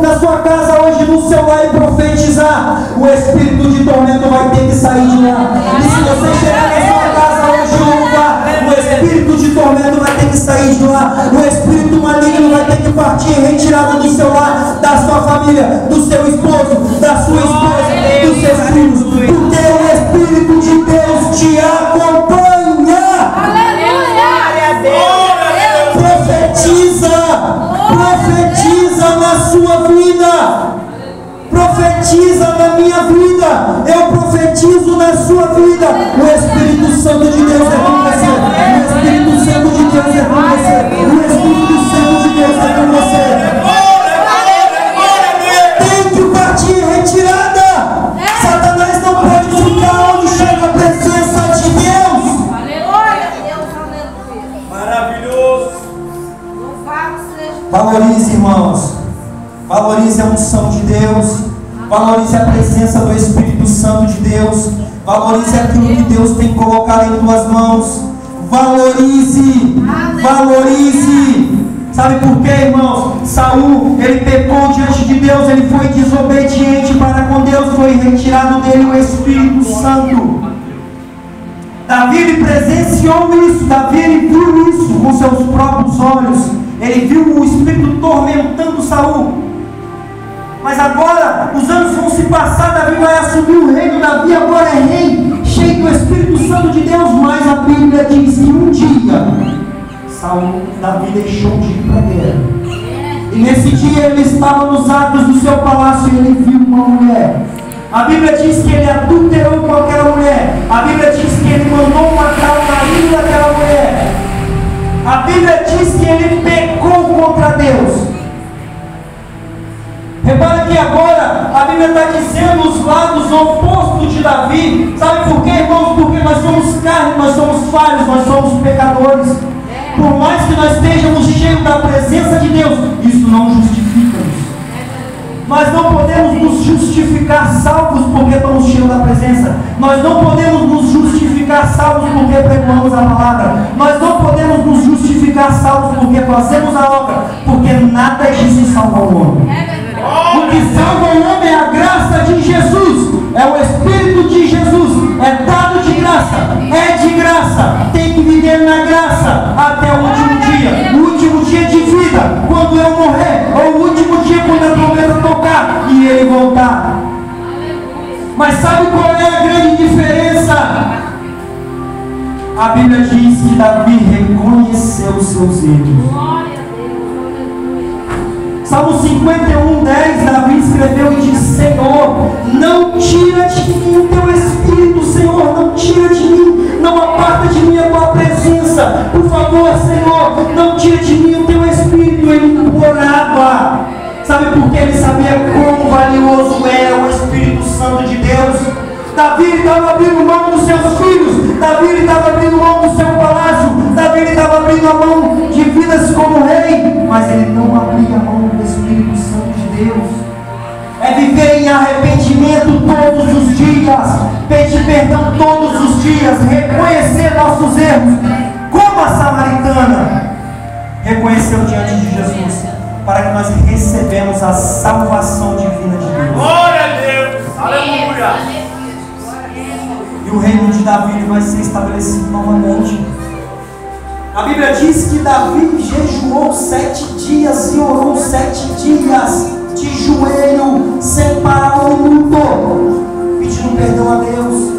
na sua casa hoje, no seu lar, e profetizar, o espírito de tormento vai ter que sair de lá. E se você chegar na sua casa hoje e louvar, o espírito de tormento vai ter que sair de lá. O espírito maligno vai ter que partir, retirado do seu lar, da sua família, do seu esposo, da sua esposa, dos seus filhos. Porque o espírito de Deus te acompanha. Profetiza na sua vida, profetiza na minha vida, eu profetizo na sua vida. O Espírito Santo de Deus é com você, o Espírito Santo de Deus é com você, o Espírito Santo de Deus é com você. Tem que partir retirada. Satanás não pode ficar onde chega a presença de Deus. Maravilhoso. Valorize, irmãos. Valorize a unção de Deus. Valorize a presença do Espírito Santo de Deus. Valorize aquilo que Deus tem colocado em tuas mãos. Valorize. Valorize. Sabe por quê, irmãos? Saul, ele pecou diante de Deus. Ele foi desobediente para com Deus. Foi retirado dele o Espírito Santo. Davi, ele presenciou isso. Davi, ele viu isso com seus próprios olhos. Ele viu o Espírito tormentando Saul. Mas agora, os anos vão se passar, Davi vai assumir o reino. Davi agora é rei, cheio do Espírito Santo de Deus. Mas a Bíblia diz que um dia, Davi deixou de ir para a guerra. E nesse dia ele estava nos atos do seu palácio e ele viu uma mulher. A Bíblia diz que ele adulterou com aquela mulher. A Bíblia diz que ele mandou matar o marido daquela mulher. A Bíblia diz que ele pecou contra Deus. Repara que agora a Bíblia está dizendo os lados opostos de Davi. Sabe por quê, irmãos? Porque nós somos carne, nós somos falhos, nós somos pecadores. Por mais que nós estejamos cheios da presença de Deus, isso não justifica-nos. Nós não podemos nos justificar salvos porque estamos cheios da presença. Nós não podemos nos justificar salvos porque pregamos a palavra. Nós não podemos nos justificar salvos porque fazemos a obra. Porque nada disso salva o homem. O que salva o homem é a graça de Jesus. É o Espírito de Jesus. É dado de graça. É de graça. Tem que viver na graça até o último dia. O último dia de vida, quando eu morrer. Ou o último dia quando a trombeta tocar e ele voltar. Mas sabe qual é a grande diferença? A Bíblia diz que Davi reconheceu os seus erros. Salmo 51:10, Davi escreveu e disse: Senhor, não tira de mim o teu Espírito, Senhor, não tira de mim, não aparta de mim a tua presença, por favor, Senhor, não tira de mim o teu Espírito. Ele implorava. Sabe por que ele sabia quão valioso era o Espírito Santo de Deus? Davi estava abrindo mão dos seus filhos, Davi estava abrindo mão do seu palácio, Davi Davi ele estava abrindo a mão de vidas como rei, mas ele não abria a mão do Espírito Santo de Deus. É viver em arrependimento todos os dias, pedir perdão todos os dias, reconhecer nossos erros, como a samaritana reconheceu diante de Jesus, para que nós recebamos a salvação divina de Deus. Glória a Deus. Aleluia. E o reino de Davi vai ser estabelecido novamente. A Bíblia diz que Davi jejuou 7 dias e orou 7 dias de joelho, sem parar um minuto, pedindo perdão a Deus.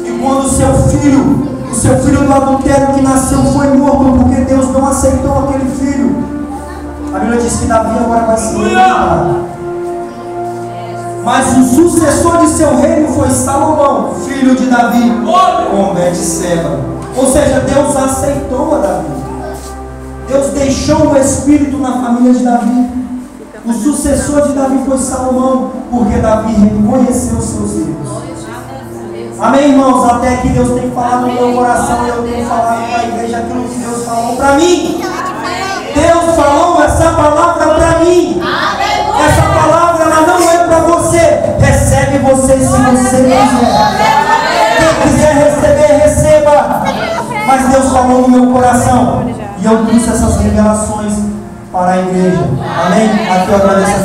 E quando o seu filho do adultério que nasceu foi morto, porque Deus não aceitou aquele filho, a Bíblia diz que Davi agora vai se levantar. Mas o sucessor de seu reino foi Salomão, filho de Davi, com Betseba. Ou seja, Deus aceitou a Davi. Deus deixou o Espírito na família de Davi. O sucessor de Davi foi Salomão, porque Davi reconheceu seus erros. Amém, irmãos? Até que Deus tem falado no meu coração e eu tenho falado para a igreja aquilo que Deus falou para mim. Deus falou essa palavra para mim. Essa palavra ela não é para você. Recebe você se você quiser. Quem quiser receber, receba. Mas Deus falou no meu coração e eu trouxe essas revelações para a igreja. Amém? Aqui eu agradeço a